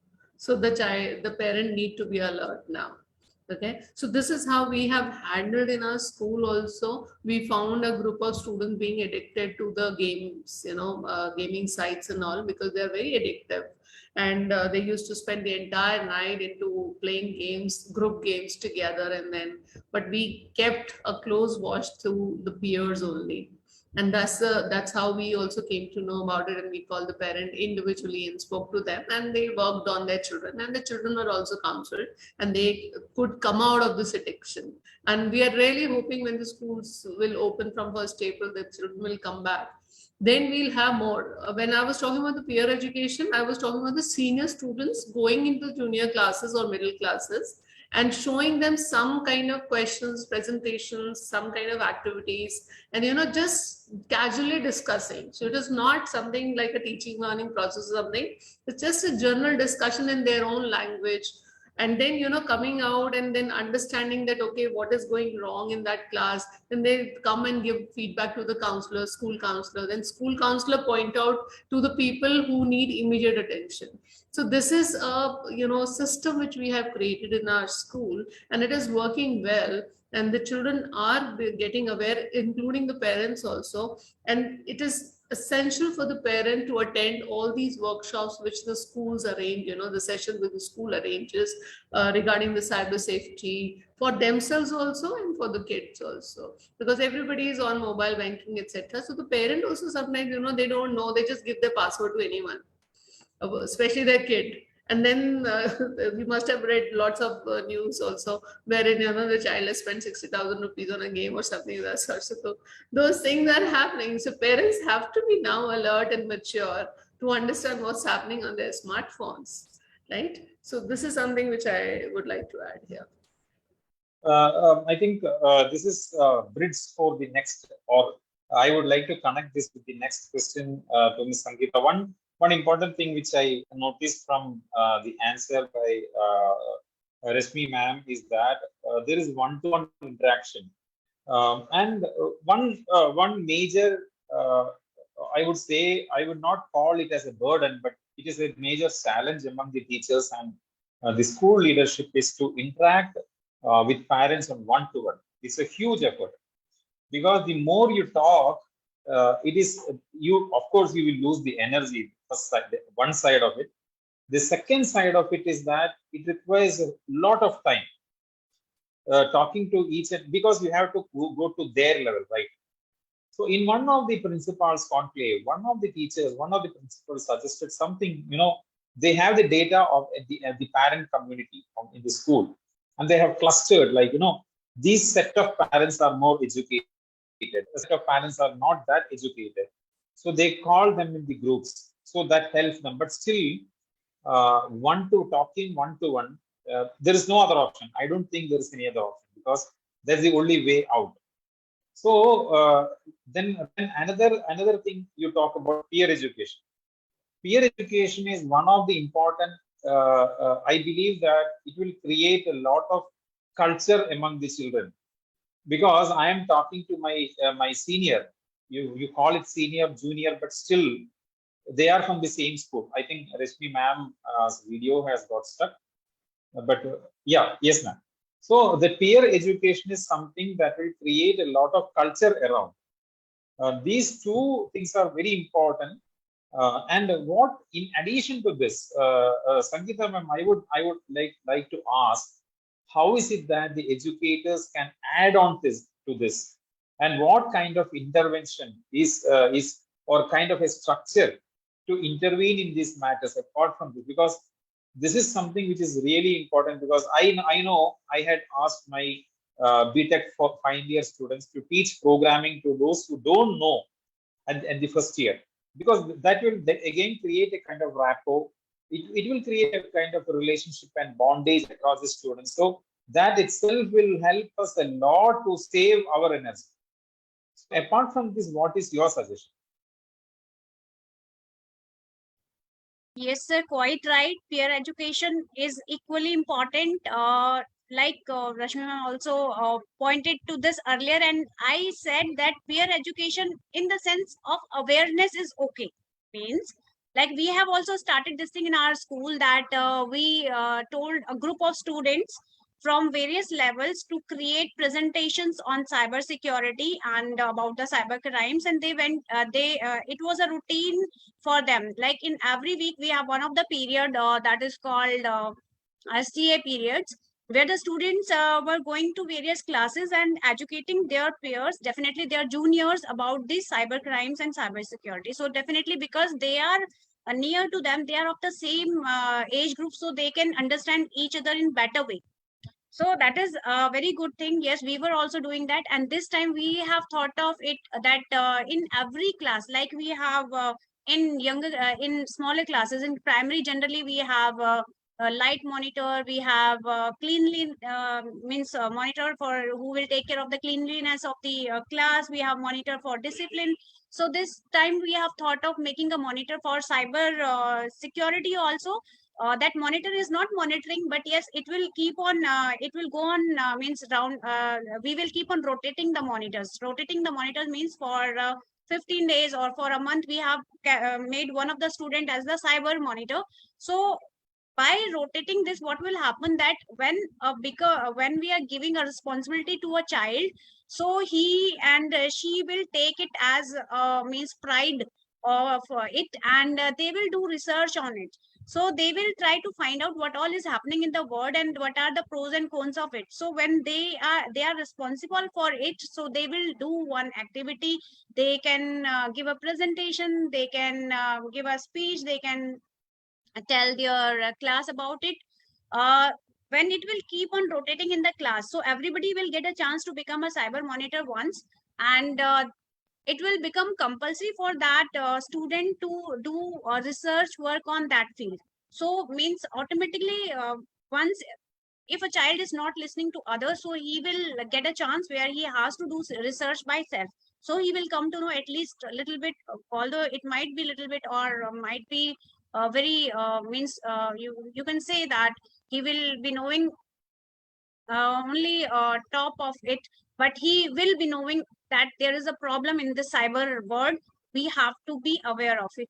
the parent need to be alert now. Okay, so this is how we have handled in our school also. We found a group of students being addicted to the games, gaming sites and all, because they're very addictive. And they used to spend the entire night into playing games, group games together, and then but we kept a close watch through the peers only. And that's how we also came to know about it, and we called the parent individually and spoke to them, and they worked on their children, and the children were also counseled, and they could come out of this addiction. And we are really hoping when the schools will open from 1st April, the children will come back. Then we'll have more. When I was talking about the peer education, I was talking about the senior students going into junior classes or middle classes, and showing them some kind of questions, presentations, some kind of activities, and just casually discussing. So it is not something like a teaching learning process or something. It's just a general discussion in their own language. And then coming out and then understanding that, okay, what is going wrong in that class. Then they come and give feedback to the counselor, school counselor. Then school counselor point out to the people who need immediate attention. So this is a system which we have created in our school, and it is working well, and the children are getting aware, including the parents also. And it is essential for the parent to attend all these workshops which the schools arrange, the sessions with the school arranges regarding the cyber safety for themselves also and for the kids also, because everybody is on mobile banking, etc. So the parent also sometimes, they don't know, they just give their password to anyone, especially their kid. And then we must have read lots of news also, wherein the child has spent 60,000 rupees on a game or something of that sort. So those things are happening. So parents have to be now alert and mature to understand what's happening on their smartphones, right? So this is something which I would like to add here. I think this is bridge for the next, or I would like to connect this with the next question to Ms. Sangeeta. One important thing which I noticed from the answer by Rashmi ma'am is that there is one-to-one interaction. And one major, I would say, I would not call it as a burden, but it is a major challenge among the teachers and the school leadership is to interact with parents on one-to-one. It's a huge effort because the more you talk, it is you. Of course, you will lose the energy. First side, one side of it. The second side of it is that it requires a lot of time talking to each, because you have to go to their level, right? So in one of the principals conclave, one of the teachers, one of the principals suggested something. They have the data of the parent community in the school, and they have clustered, like, these set of parents are more educated, a set of parents are not that educated. So they call them in the groups. So that helps them. But still, talking one-to-one, there is no other option. I don't think there is any other option because that's the only way out. So then another thing you talk about, peer education. Peer education is one of the important. I believe that it will create a lot of culture among the children, because I am talking to my senior. You call it senior, junior, but still they are from the same school. I think Rashmi ma'am's video has got stuck, but yeah, yes, ma'am. So the peer education is something that will create a lot of culture around. These two things are very important. And what, in addition to this, Sangeeta ma'am, I would like to ask, how is it that the educators can add on to this, and what kind of intervention is or kind of a structure to intervene in these matters apart from this? Because this is something which is really important, because I know I had asked my BTech for final year students to teach programming to those who don't know at the first year, because that will again create a kind of rapport. It will create a kind of a relationship and bondage across the students. So that itself will help us a lot to save our energy. So apart from this, what is your suggestion? Yes, sir, quite right. Peer education is equally important. Rashmi ma'am also pointed to this earlier, and I said that peer education, in the sense of awareness, is okay. Means, like, we have also started this thing in our school, that we told a group of students from various levels to create presentations on cyber security and about the cyber crimes, and they went. It was a routine for them. Like, in every week, we have one of the period that is called STA periods, where the students were going to various classes and educating their peers, definitely their juniors, about these cyber crimes and cyber security. So definitely, because they are near to them, they are of the same age group, so they can understand each other in better way. So that is a very good thing. Yes, we were also doing that, and this time we have thought of it that in every class, like we have in smaller classes, in primary, generally we have a light monitor, we have cleanly means monitor for who will take care of the cleanliness of the class, we have monitor for discipline. So this time we have thought of making a monitor for cyber security also. That monitor is not monitoring, but yes, it will keep on it will go on means round we will keep on rotating the monitors. Rotating the monitors means for 15 days or for a month, we have made one of the student as the cyber monitor. So by rotating this, what will happen, that when we are giving a responsibility to a child, so he and she will take it as means pride of it, and they will do research on it. So they will try to find out what all is happening in the world and what are the pros and cons of it. So when they are responsible for it, so they will do one activity. They can give a presentation, they can give a speech, they can tell their class about it, uh, when it will keep on rotating in the class, so everybody will get a chance to become a cyber monitor once, and it will become compulsory for that student to do research work on that field. So means automatically, once if a child is not listening to others, so he will get a chance where he has to do research by self. So he will come to know at least a little bit, although it might be little bit, or might be very means you can say that he will be knowing only top of it, but he will be knowing that there is a problem in the cyber world. We have to be aware of it.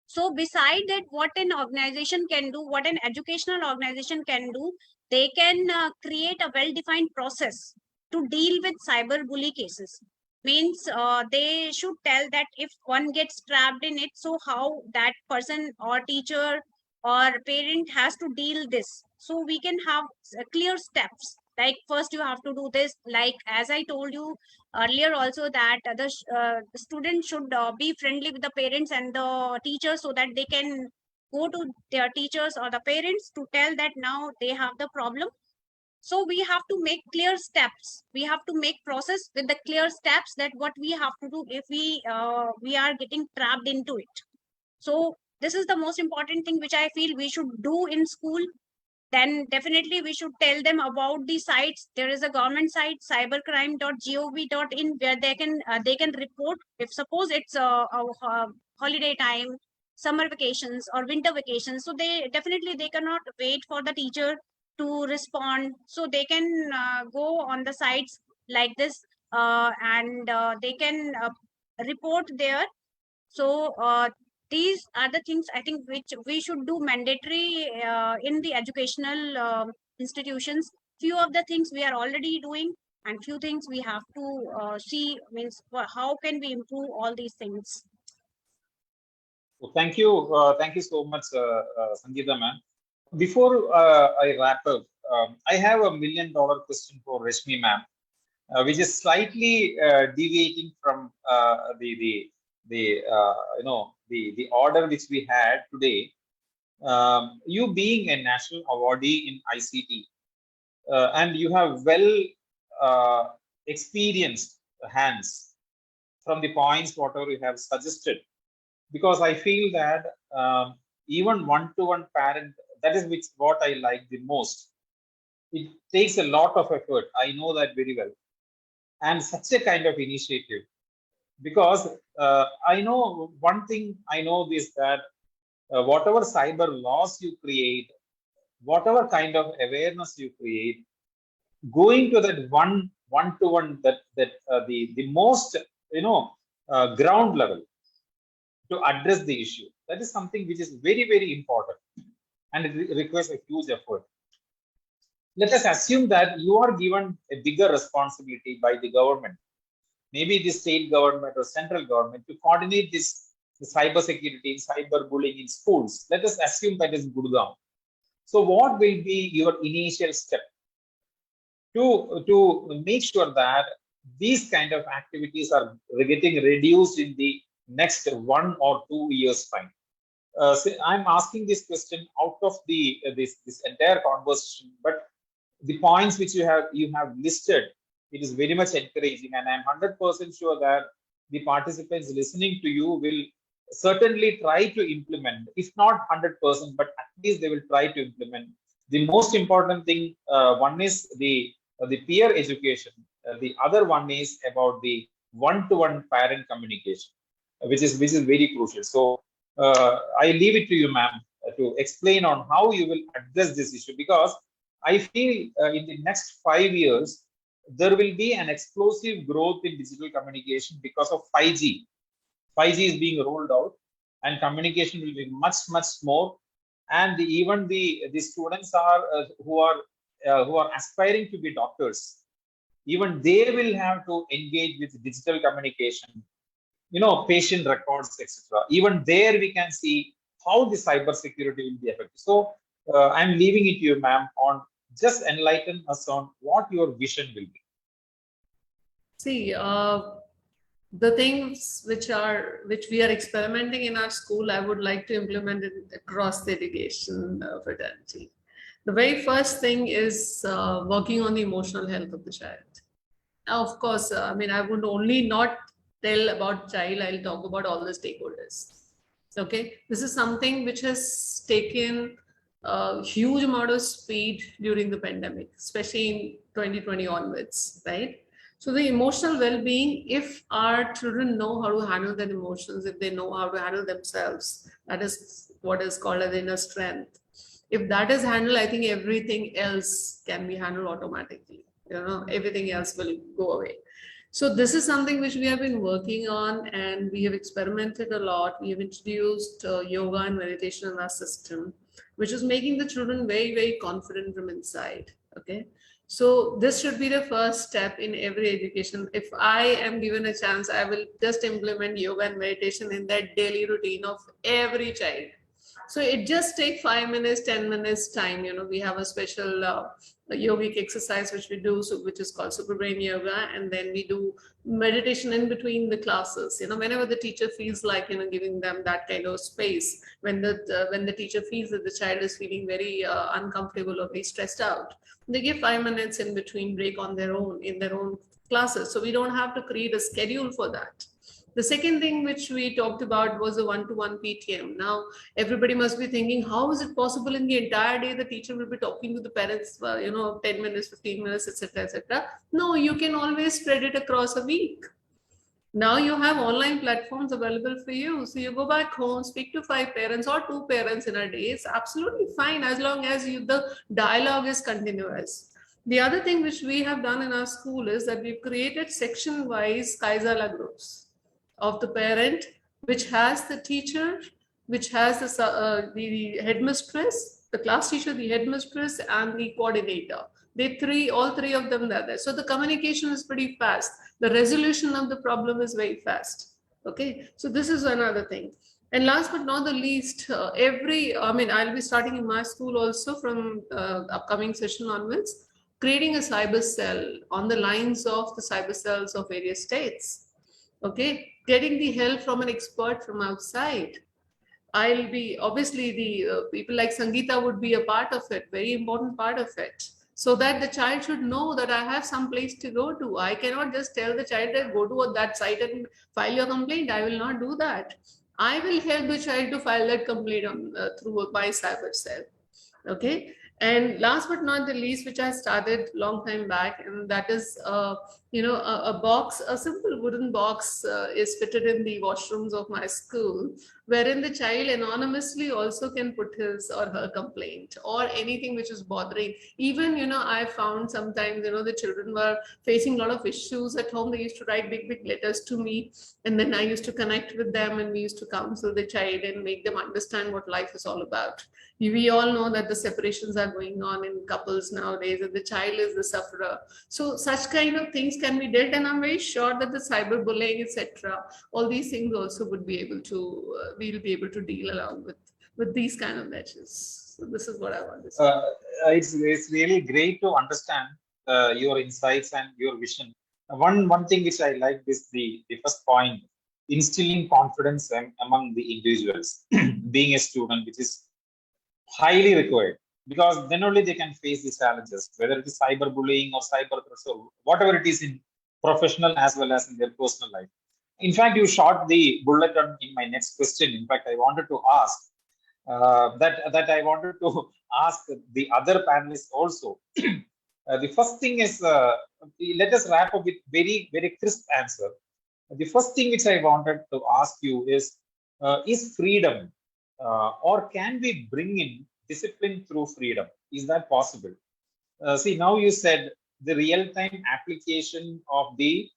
So beside that, what an organization can do, what an educational organization can do, they can create a well-defined process to deal with cyber bully cases. Means they should tell that if one gets trapped in it, so how that person or teacher or parent has to deal this. So we can have clear steps. Like first you have to do this, like as I told you earlier also, that the student should be friendly with the parents and the teachers, so that they can go to their teachers or the parents to tell that now they have the problem. So we have to make clear steps, we have to make process with the clear steps, that what we have to do if we are getting trapped into it. So this is the most important thing which I feel we should do in school. Then definitely we should tell them about the sites. There is a government site, cybercrime.gov.in, where they can report if suppose it's a holiday time, summer vacations or winter vacations. So they definitely they cannot wait for the teacher to respond. So they can go on the sites like this, and they can report there. So these are the things I think which we should do mandatory in the educational institutions. Few of the things we are already doing, and few things we have to see, means how can we improve all these things. So thank you so much, Sangeeta ma'am. Before I wrap up, I have $1 million question for Rashmi ma'am, which is slightly deviating from the order which we had today. You being a national awardee in ICT, and you have experienced hands from the points whatever you have suggested, because I feel that even one-to-one parent, that is what I like the most. It takes a lot of effort. I know that very well, and such a kind of initiative, because I know one thing. I know this, that whatever cyber laws you create, whatever kind of awareness you create, going to that one-to-one, the most ground level to address the issue, that is something which is very important, and it requires a huge effort. Let us assume that you are given a bigger responsibility by the government, maybe the state government or central government, to coordinate this cyber security, cyber bullying in schools. Let us assume that is Gurgaon. So what will be your initial step to make sure that these kind of activities are getting reduced in the next 1 or 2 years time? So I'm asking this question out of the this entire conversation, but the points which you have listed, it is very much encouraging, and I'm 100% sure that the participants listening to you will certainly try to implement, if not 100%, but at least they will try to implement. The most important thing, one is the peer education. The other one is about the one-to-one parent communication, which is very crucial. So I leave it to you, ma'am, to explain on how you will address this issue, because I feel in the next 5 years, there will be an explosive growth in digital communication because of 5G. 5G is being rolled out, and communication will be much more. And even the students are who are aspiring to be doctors, even they will have to engage with digital communication, patient records, etc. Even there we can see how the cyber security will be effective. So I'm leaving it to you, ma'am, on just enlighten us on what your vision will be. See, The things which we are experimenting in our school, I would like to implement it across the education fraternity. The very first thing is working on the emotional health of the child. Now, of course, I mean, I would only not tell about child, I'll talk about all the stakeholders. Okay, this is something which has taken a huge amount of speed during the pandemic, especially in 2020 onwards, right? So the emotional well-being, if our children know how to handle their emotions, if they know how to handle themselves, that is what is called as inner strength. If that is handled, I think everything else can be handled automatically. Everything else will go away. So this is something which we have been working on, and we have experimented a lot. We have introduced yoga and meditation in our system, which is making the children very, very confident from inside. Okay. So this should be the first step in every education. If I am given a chance, I will just implement yoga and meditation in that daily routine of every child. So it just take 5 minutes, 10 minutes time. We have a special yogic exercise which we do, so which is called super brain yoga, and then we do meditation in between the classes. Whenever the teacher feels like giving them that kind of space, when the teacher feels that the child is feeling very uncomfortable or very stressed out, they give 5 minutes in between break on their own in their own classes. So we don't have to create a schedule for that. The second thing which we talked about was a one-to-one PTM. Now, everybody must be thinking, how is it possible in the entire day the teacher will be talking to the parents, 10 minutes, 15 minutes, etc., etc. No, you can always spread it across a week. Now you have online platforms available for you. So you go back home, speak to 5 parents or 2 parents in a day. It's absolutely fine as long as the dialogue is continuous. The other thing which we have done in our school is that we've created section-wise Kaizala groups of the parent, which has the teacher, which has the headmistress, the class teacher, the headmistress, and the coordinator. All three of them are there. So the communication is pretty fast. The resolution of the problem is very fast. Okay, so this is another thing. And last but not the least, I'll be starting in my school also from upcoming session onwards, creating a cyber cell on the lines of the cyber cells of various states. Okay, getting the help from an expert from outside. I'll be, obviously, the people like Sangeeta would be a part of it, very important part of it, so that the child should know that I have some place to go to. I cannot just tell the child that go to that site and file your complaint. I will not do that. I will help the child to file that complaint through my cyber cell. Okay. And last but not the least, which I started long time back, and that is, a box, a simple wooden box is fitted in the washrooms of my school, wherein the child anonymously also can put his or her complaint or anything which is bothering. Even, I found sometimes, the children were facing a lot of issues at home. They used to write big, big letters to me. And then I used to connect with them, and we used to counsel the child and make them understand what life is all about. We all know that the separations are going on in couples nowadays, and the child is the sufferer. So such kind of things can be dealt, and I'm very sure that the cyberbullying, etc., all these things also would be able to, we'll be able to deal along with these kind of measures. So this is what I want to say. It's really great to understand your insights and your vision. One thing which I like is the first point, instilling confidence among the individuals. Being a student, which is highly required, because then only they can face the challenges, whether it is cyberbullying or cyber threats or whatever it is in professional as well as in their personal life. In fact, you shot the bullet in my next question. In fact, I wanted to ask that I wanted to ask the other panelists also. The first thing is, let us wrap up with very, very crisp answer. The first thing which I wanted to ask you is freedom, or can we bring in discipline through freedom? Is that possible? See, now you said the real-time application of the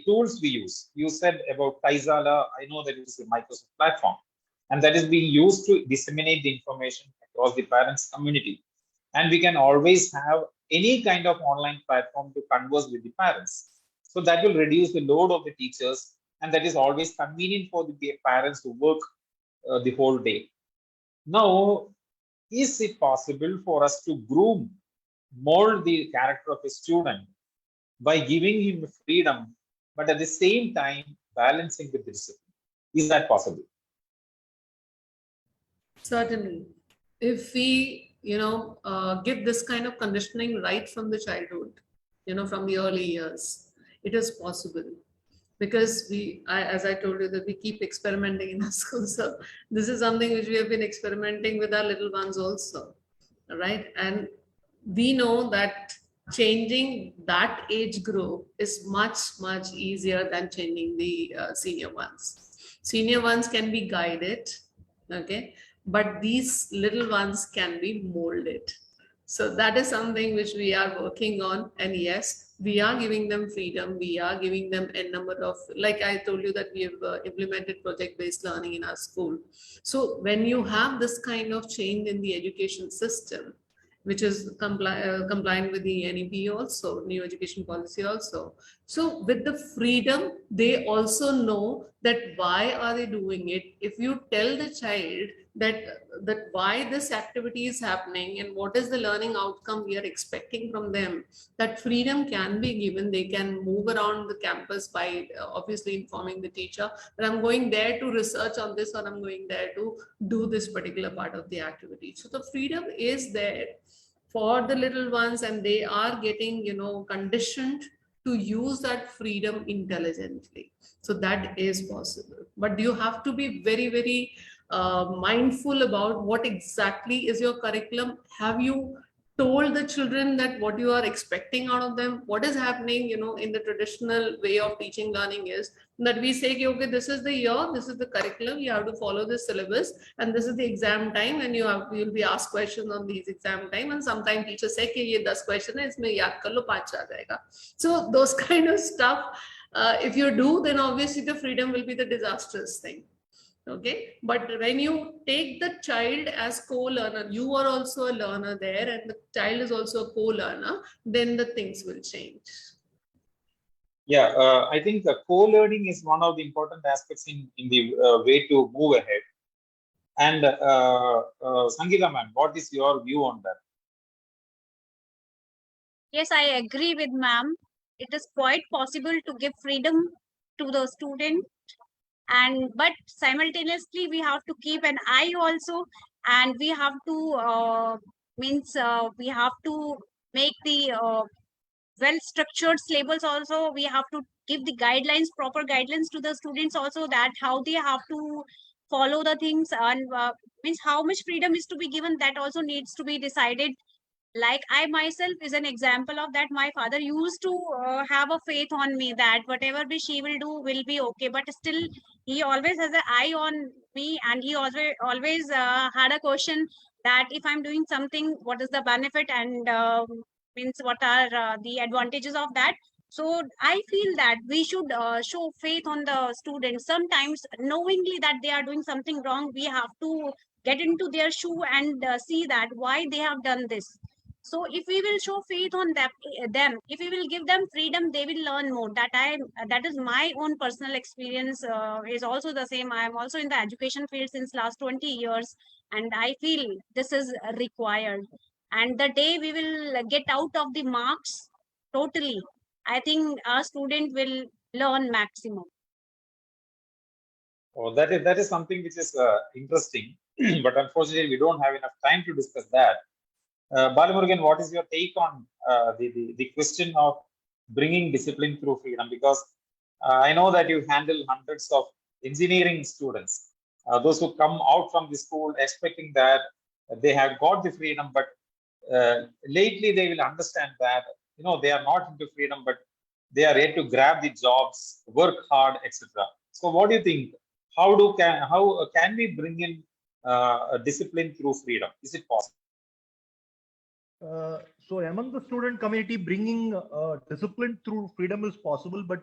tools we use. You said about Kaizala. I know that it is a Microsoft platform, and that is being used to disseminate the information across the parents' community. And we can always have any kind of online platform to converse with the parents. So that will reduce the load of the teachers, and that is always convenient for the parents to work the whole day. Now, is it possible for us to mold the character of a student by giving him freedom but at the same time balancing with discipline. Is that possible? Certainly. If we, give this kind of conditioning right from the childhood, from the early years, it is possible. Because as I told you, that we keep experimenting in our school. So this is something which we have been experimenting with our little ones also, right? And we know that changing that age group is much, much easier than changing the senior ones. Senior ones can be guided, okay? But these little ones can be molded. So that is something which we are working on. And yes, we are giving them freedom. We are giving them a number of, like I told you, that we have implemented project-based learning in our school. So when you have this kind of change in the education system, which is compliant with the NEP also, new education policy also. So with the freedom, they also know that why are they doing it. If you tell the child that why this activity is happening and what is the learning outcome we are expecting from them, that freedom can be given. They can move around the campus by obviously informing the teacher that I'm going there to research on this, or I'm going there to do this particular part of the activity. So the freedom is there for the little ones, and they are getting, conditioned to use that freedom intelligently. So that is possible, but you have to be very, very mindful about what exactly is your curriculum. Have you told the children that what you are expecting out of them? What is happening, in the traditional way of teaching learning is that we say, okay, this is the year, this is the curriculum, you have to follow this syllabus, and this is the exam time, and you'll be asked questions on these exam time, and sometimes teachers say कि ये 10 question है, इसमें याद कर लो 5 आ जाएगा. So those kind of stuff, if you do, then obviously the freedom will be the disastrous thing. Okay, but when you take the child as co-learner, you are also a learner there, and the child is also a co-learner, then the things will change. Yeah, I think co-learning is one of the important aspects in the way to move ahead. And Sangeeta ma'am, what is your view on that? Yes, I agree with ma'am. It is quite possible to give freedom to the student, but simultaneously we have to keep an eye also, and we have to we have to make the well structured syllabus also. We have to give the guidelines, proper guidelines to the students also, that how they have to follow the things, and how much freedom is to be given, that also needs to be decided. Like I myself is an example of that. My father used to have a faith on me that whatever she will do will be okay, but still he always has an eye on me, and he always had a question that if I'm doing something, what is the benefit, and what are the advantages of that. So I feel that we should show faith on the students. Sometimes knowingly that they are doing something wrong, we have to get into their shoe and see that why they have done this. So if we will show faith on them, if we will give them freedom, they will learn more. That is my own personal experience. Is also the same. I am also in the education field since last 20 years, and I feel this is required. And the day we will get out of the marks totally, I think our student will learn maximum. Oh, that is something which is interesting, but unfortunately we don't have enough time to discuss that. Balamurugan, what is your take on the question of bringing discipline through freedom? Because I know that you handle hundreds of engineering students, those who come out from the school expecting that they have got the freedom, but lately they will understand that they are not into freedom, but they are ready to grab the jobs, work hard, etc. So, what do you think? How can we bring in a discipline through freedom? Is it possible? So among the student community, bringing discipline through freedom is possible, but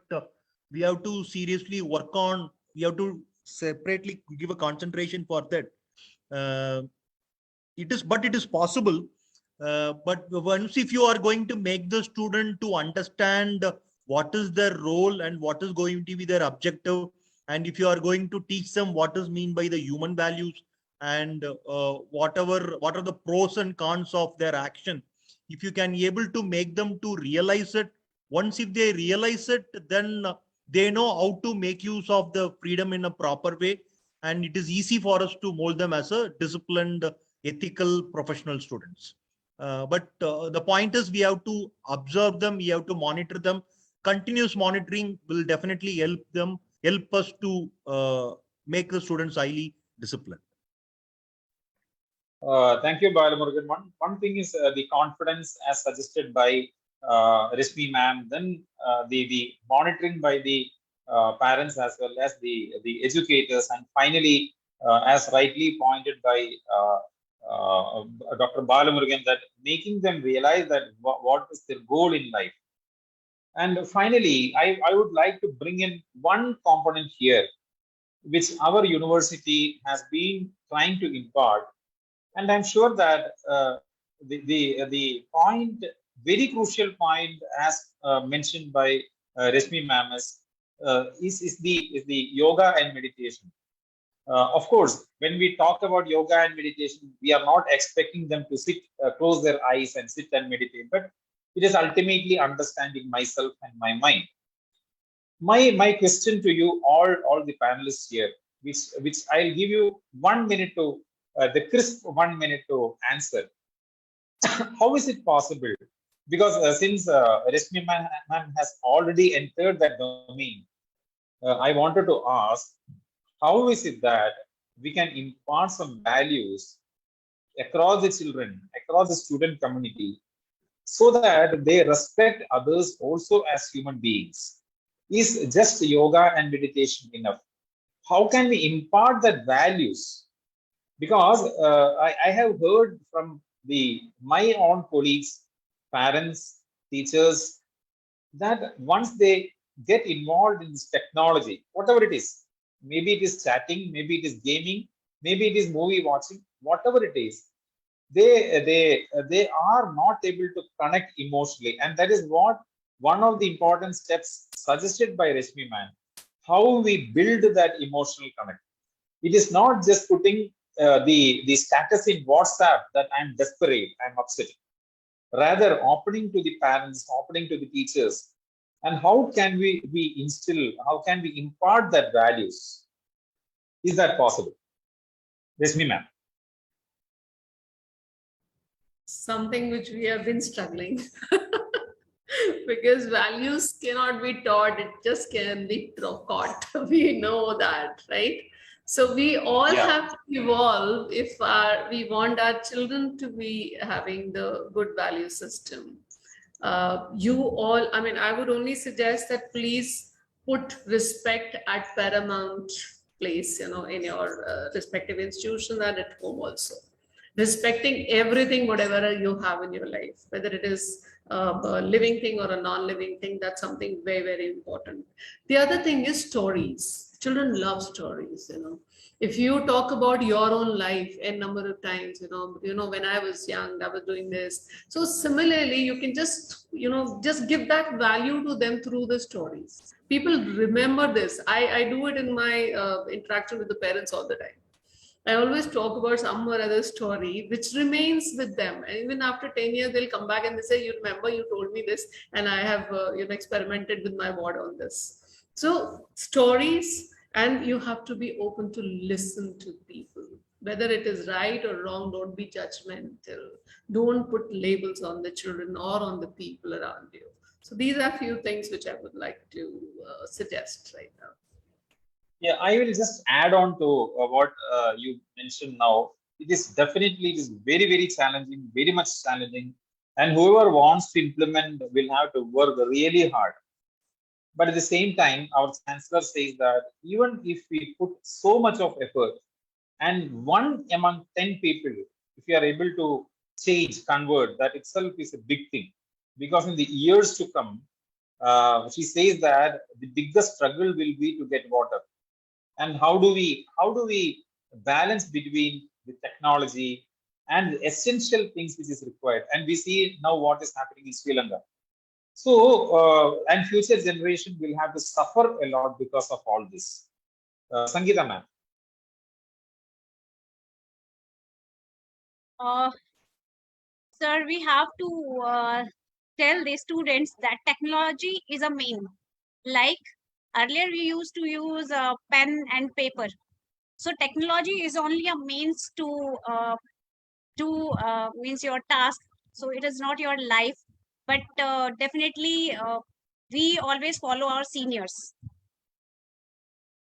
we have to seriously work on, we have to separately give a concentration for that. It is possible. But once if you are going to make the student to understand what is their role and what is going to be their objective, and if you are going to teach them what is mean by the human values, and what are the pros and cons of their action, if you can able to make them to realize it, once if they realize it, then they know how to make use of the freedom in a proper way, and it is easy for us to mold them as a disciplined, ethical, professional students. But the point is, we have to observe them, we have to monitor them. Continuous monitoring will definitely help us to make the students highly disciplined. Thank you, Balamurugan. One thing is the confidence as suggested by Rashmi ma'am, then the monitoring by the parents as well as the educators, and finally, as rightly pointed by Dr. Balamurugan, that making them realize that what is their goal in life. And finally, I would like to bring in one component here, which our university has been trying to impart. And I'm sure that the point, very crucial point, as mentioned by Rashmi ma'am, is the yoga and meditation. Of course, when we talk about yoga and meditation, we are not expecting them to sit, close their eyes and sit and meditate, but it is ultimately understanding myself and my mind. My question to you, all the panelists here, which I'll give you 1 minute to the crisp 1 minute to answer. How is it possible? Because since Rashmi ma'am has already entered that domain, I wanted to ask, how is it that we can impart some values across the children, across the student community, so that they respect others also as human beings? Is just yoga and meditation enough? How can we impart that values? Because I have heard from my own colleagues, parents, teachers, that once they get involved in this technology, whatever it is, maybe it is chatting, maybe it is gaming, maybe it is movie watching, whatever it is, they are not able to connect emotionally. And that is what one of the important steps suggested by Rashmi ma'am, how we build that emotional connect. It is not just putting the status in WhatsApp that I'm desperate, I'm upset. Rather, opening to the parents, opening to the teachers, and how can we instill, how can we impart that values? Is that possible? Rashmi ma'am. Something which we have been struggling. Because values cannot be taught, it just can be caught. We know that, right? So we all have to evolve if we want our children to be having the good value system. You all, I mean, I would only suggest that please put respect at paramount place, in your respective institutions and at home also. Respecting everything, whatever you have in your life, whether it is a living thing or a non-living thing, that's something very, very important. The other thing is stories. Children love stories, If you talk about your own life a number of times, when I was young, I was doing this. So similarly, you can just give that value to them through the stories. People remember this. I do it in my interaction with the parents all the time. I always talk about some or other story which remains with them. And even after 10 years, they'll come back and they say, you remember you told me this, and I have experimented with my ward on this. So stories, and you have to be open to listen to people. Whether it is right or wrong, don't be judgmental. Don't put labels on the children or on the people around you. So these are a few things which I would like to suggest right now. Yeah, I will just add on to what you mentioned now. It is very, very challenging, very much challenging. And whoever wants to implement will have to work really hard. But at the same time, our chancellor says that even if we put so much of effort, and one among 10 people, if you are able to change, convert, that itself is a big thing. Because in the years to come, she says that the biggest struggle will be to get water. And how do we balance between the technology and the essential things which is required? And we see now what is happening in Sri Lanka. So, and future generation will have to suffer a lot because of all this. Sangeeta ma'am. Sir, we have to tell the students that technology is a mean. Like Earlier, we used to use pen and paper. So technology is only a means to means your task. So it is not your life, but definitely we always follow our seniors.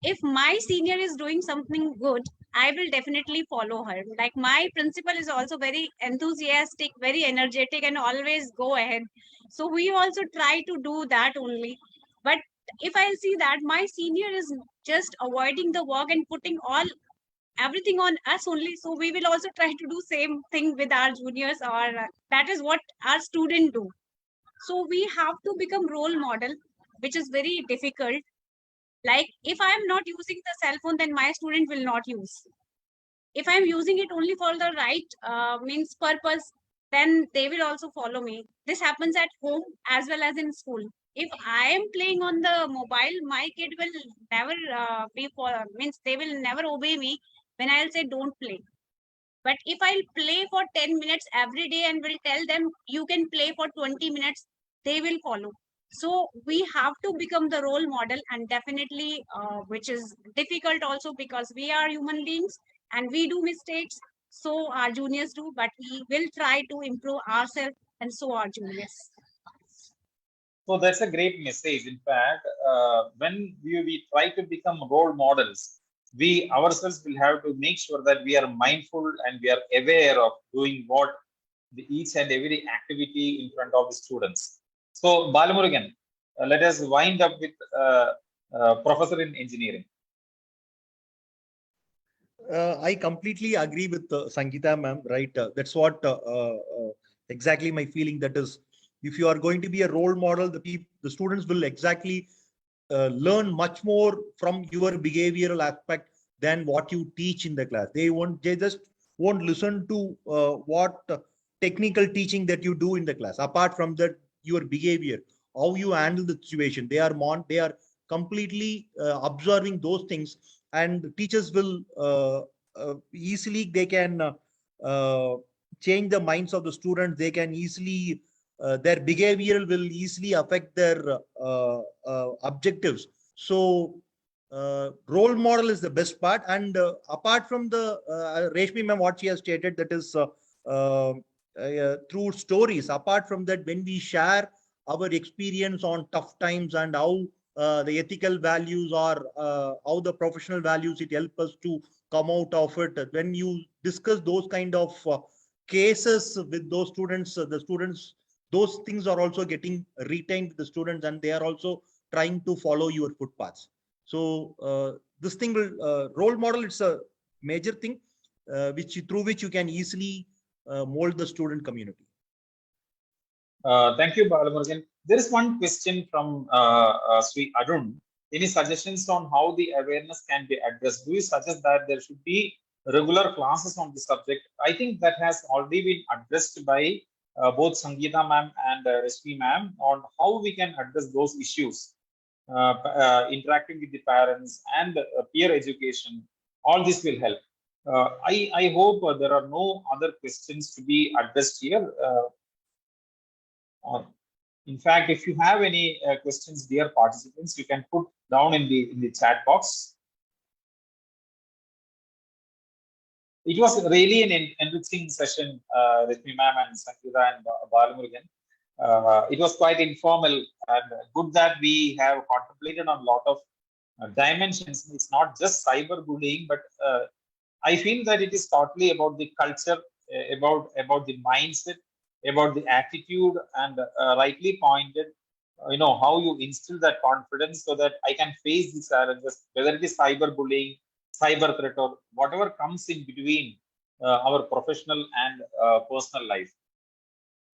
If my senior is doing something good, I will definitely follow her. Like my principal is also very enthusiastic, very energetic, and always go ahead. So we also try to do that only. But if I see that my senior is just avoiding the work and putting all everything on us only, so we will also try to do same thing with our juniors, or that is what our student do. So we have to become role model, which is very difficult. Like if I am not using the cell phone, then my student will not use. If I'm using it only for the right means purpose, then they will also follow me. This happens at home as well as in school. If I am playing on the mobile, my kid will never be for means they will never obey me when I'll say don't play. But if I'll play for 10 minutes every day and will tell them you can play for 20 minutes, they will follow. So we have to become the role model, and definitely, which is difficult also because we are human beings and we do mistakes. So our juniors do, but we will try to improve ourselves, and so our juniors. So that's a great message. In fact, when we try to become role models, we ourselves will have to make sure that we are mindful and we are aware of doing what each and every activity in front of the students. So Balamurugan, let us wind up with professor in engineering. I completely agree with Sangeeta ma'am, right? That's what exactly my feeling. That is, if you are going to be a role model, the students will exactly learn much more from your behavioral aspect than what you teach in the class. They just won't listen to what technical teaching that you do in the class. Apart from that, your behavior, how you handle the situation, they are completely observing those things, and teachers will easily they can change the minds of the students. They can easily their behavior will easily affect their objectives. So role model is the best part. And apart from the Reshmi ma'am, what she has stated, that is through stories. Apart from that, when we share our experience on tough times and how the ethical values or how the professional values, it helps us to come out of it. When you discuss those kind of cases with those students, the students, those things are also getting retained with the students, and they are also trying to follow your footpaths. So this thing will role model, it's a major thing through which you can easily mold the student community. Thank you, Balamurugan. There is one question from Sri Arun. Any suggestions on how the awareness can be addressed? Do you suggest that there should be regular classes on the subject? I think that has already been addressed by both Sangeeta ma'am and Rashmi ma'am on how we can address those issues, interacting with the parents and peer education. All this will help. I hope there are no other questions to be addressed here. In fact, if you have any questions, dear participants, you can put down in the chat box. It was really an enriching session, Rashmi ma'am and Sangeeta and Balamurugan. It was quite informal and good that we have contemplated on a lot of dimensions. It's not just cyberbullying, but I feel that it is totally about the culture, about the mindset, about the attitude, and rightly pointed, how you instill that confidence so that I can face these challenges, whether it is cyberbullying, cyber threat, or whatever comes in between our professional and personal life.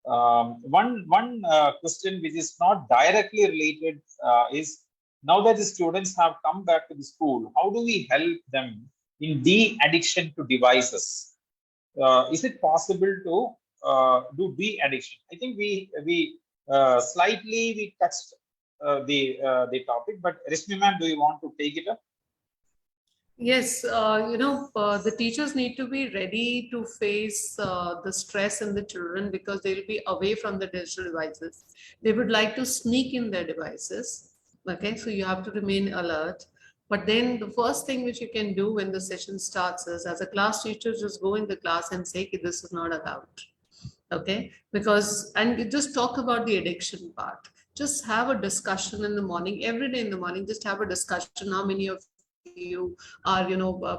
One question which is not directly related is, now that the students have come back to the school, how do we help them in de-addiction to devices? Is it possible to do de-addiction? I think we slightly touched the topic, but Rashmi ma'am, do you want to take it up? Yes, the teachers need to be ready to face the stress in the children because they'll be away from the digital devices. They would like to sneak in their devices. Okay, so you have to remain alert. But then the first thing which you can do when the session starts is, as a class teacher, just go in the class and say, "Okay, this is not allowed." Okay, because, and you just talk about the addiction part. Just have a discussion in the morning, every day in the morning, just have a discussion. How many of you are,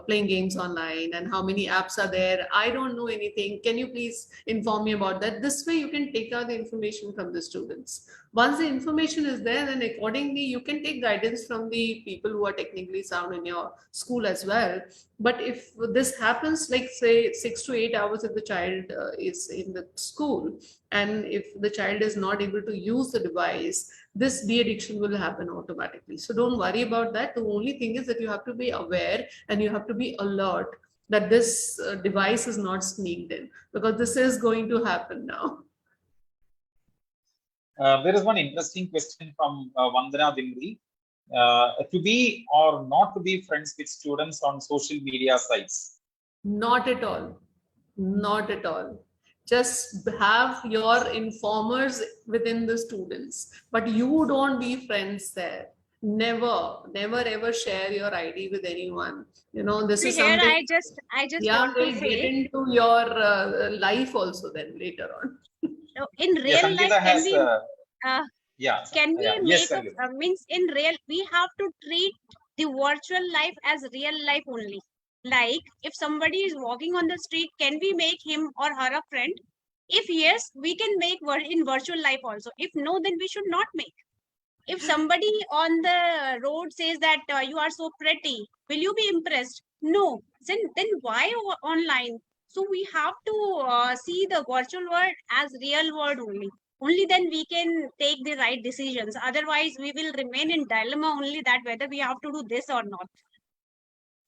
playing games online, and how many apps are there? I don't know anything. Can you please inform me about that? This way you can take out the information from the students. Once the information is there, then accordingly you can take guidance from the people who are technically sound in your school as well. But if this happens, like say 6 to 8 hours, if the child is in the school, and if the child is not able to use the device, this de-addiction will happen automatically. So don't worry about that. The only thing is that you have to be aware and you have to be alert that this device is not sneaked in, because this is going to happen now. There is one interesting question from Vandana Dimri. To be or not to be friends with students on social media sites? Not at all. Not at all. Just have your informers within the students, but you don't be friends there. Never, never ever share your ID with anyone. This See, is here something, I just yeah, want to will get say, into your life also then later on. in Yeah, real life, Sangeeta has, uh, yeah, can we yeah, yes, make Sangeeta. means in real, we have to treat the virtual life as real life only. Like if somebody is walking on the street, can we make him or her a friend? If yes, we can make in virtual life also. If no, then we should not make. If somebody on the road says that you are so pretty, will you be impressed? No. Then why online? So we have to see the virtual world as real world only. Only then we can take the right decisions. Otherwise, we will remain in dilemma only that whether we have to do this or not.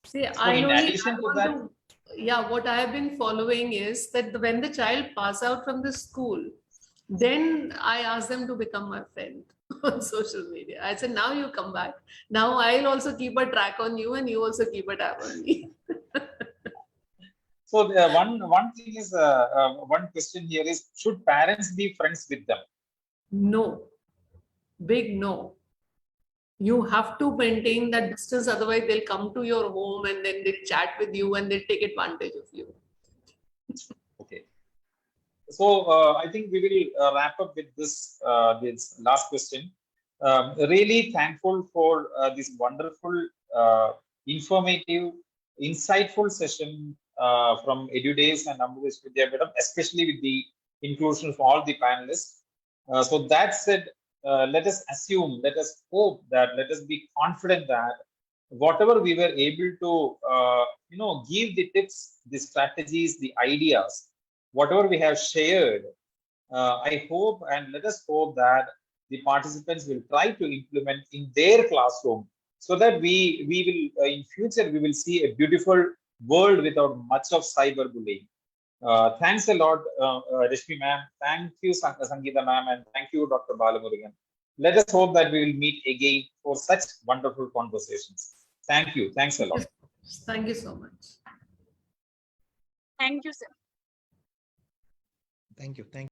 See, So in I addition to want that, to, yeah, what I have been following is that when the child pass out from the school, then I ask them to become my friend on social media. I said, now you come back. Now I'll also keep a track on you, and you also keep a tab on me. so the one thing is, one question here is, should parents be friends with them? No, big no. You have to maintain that distance, otherwise they'll come to your home and then they'll chat with you and they'll take advantage of you. Okay. So I think we will wrap up with this last question. Really thankful for this wonderful, informative, insightful session from Edudevs and Amrita Vishwa Vidyapeetham, especially with the inclusion of all the panelists. So that said, let us assume, let us hope that, let us be confident that whatever we were able to, give the tips, the strategies, the ideas, whatever we have shared, I hope, and let us hope that the participants will try to implement in their classroom, so that we will in future we will see a beautiful world without much of cyberbullying. Thanks a lot, Rashmi ma'am. Thank you, Sangeeta ma'am, and thank you, Dr. Balamurugan. Let us hope that we will meet again for such wonderful conversations. Thank you. Thanks a lot. Thank you so much. Thank you, sir. Thank you. Thank you.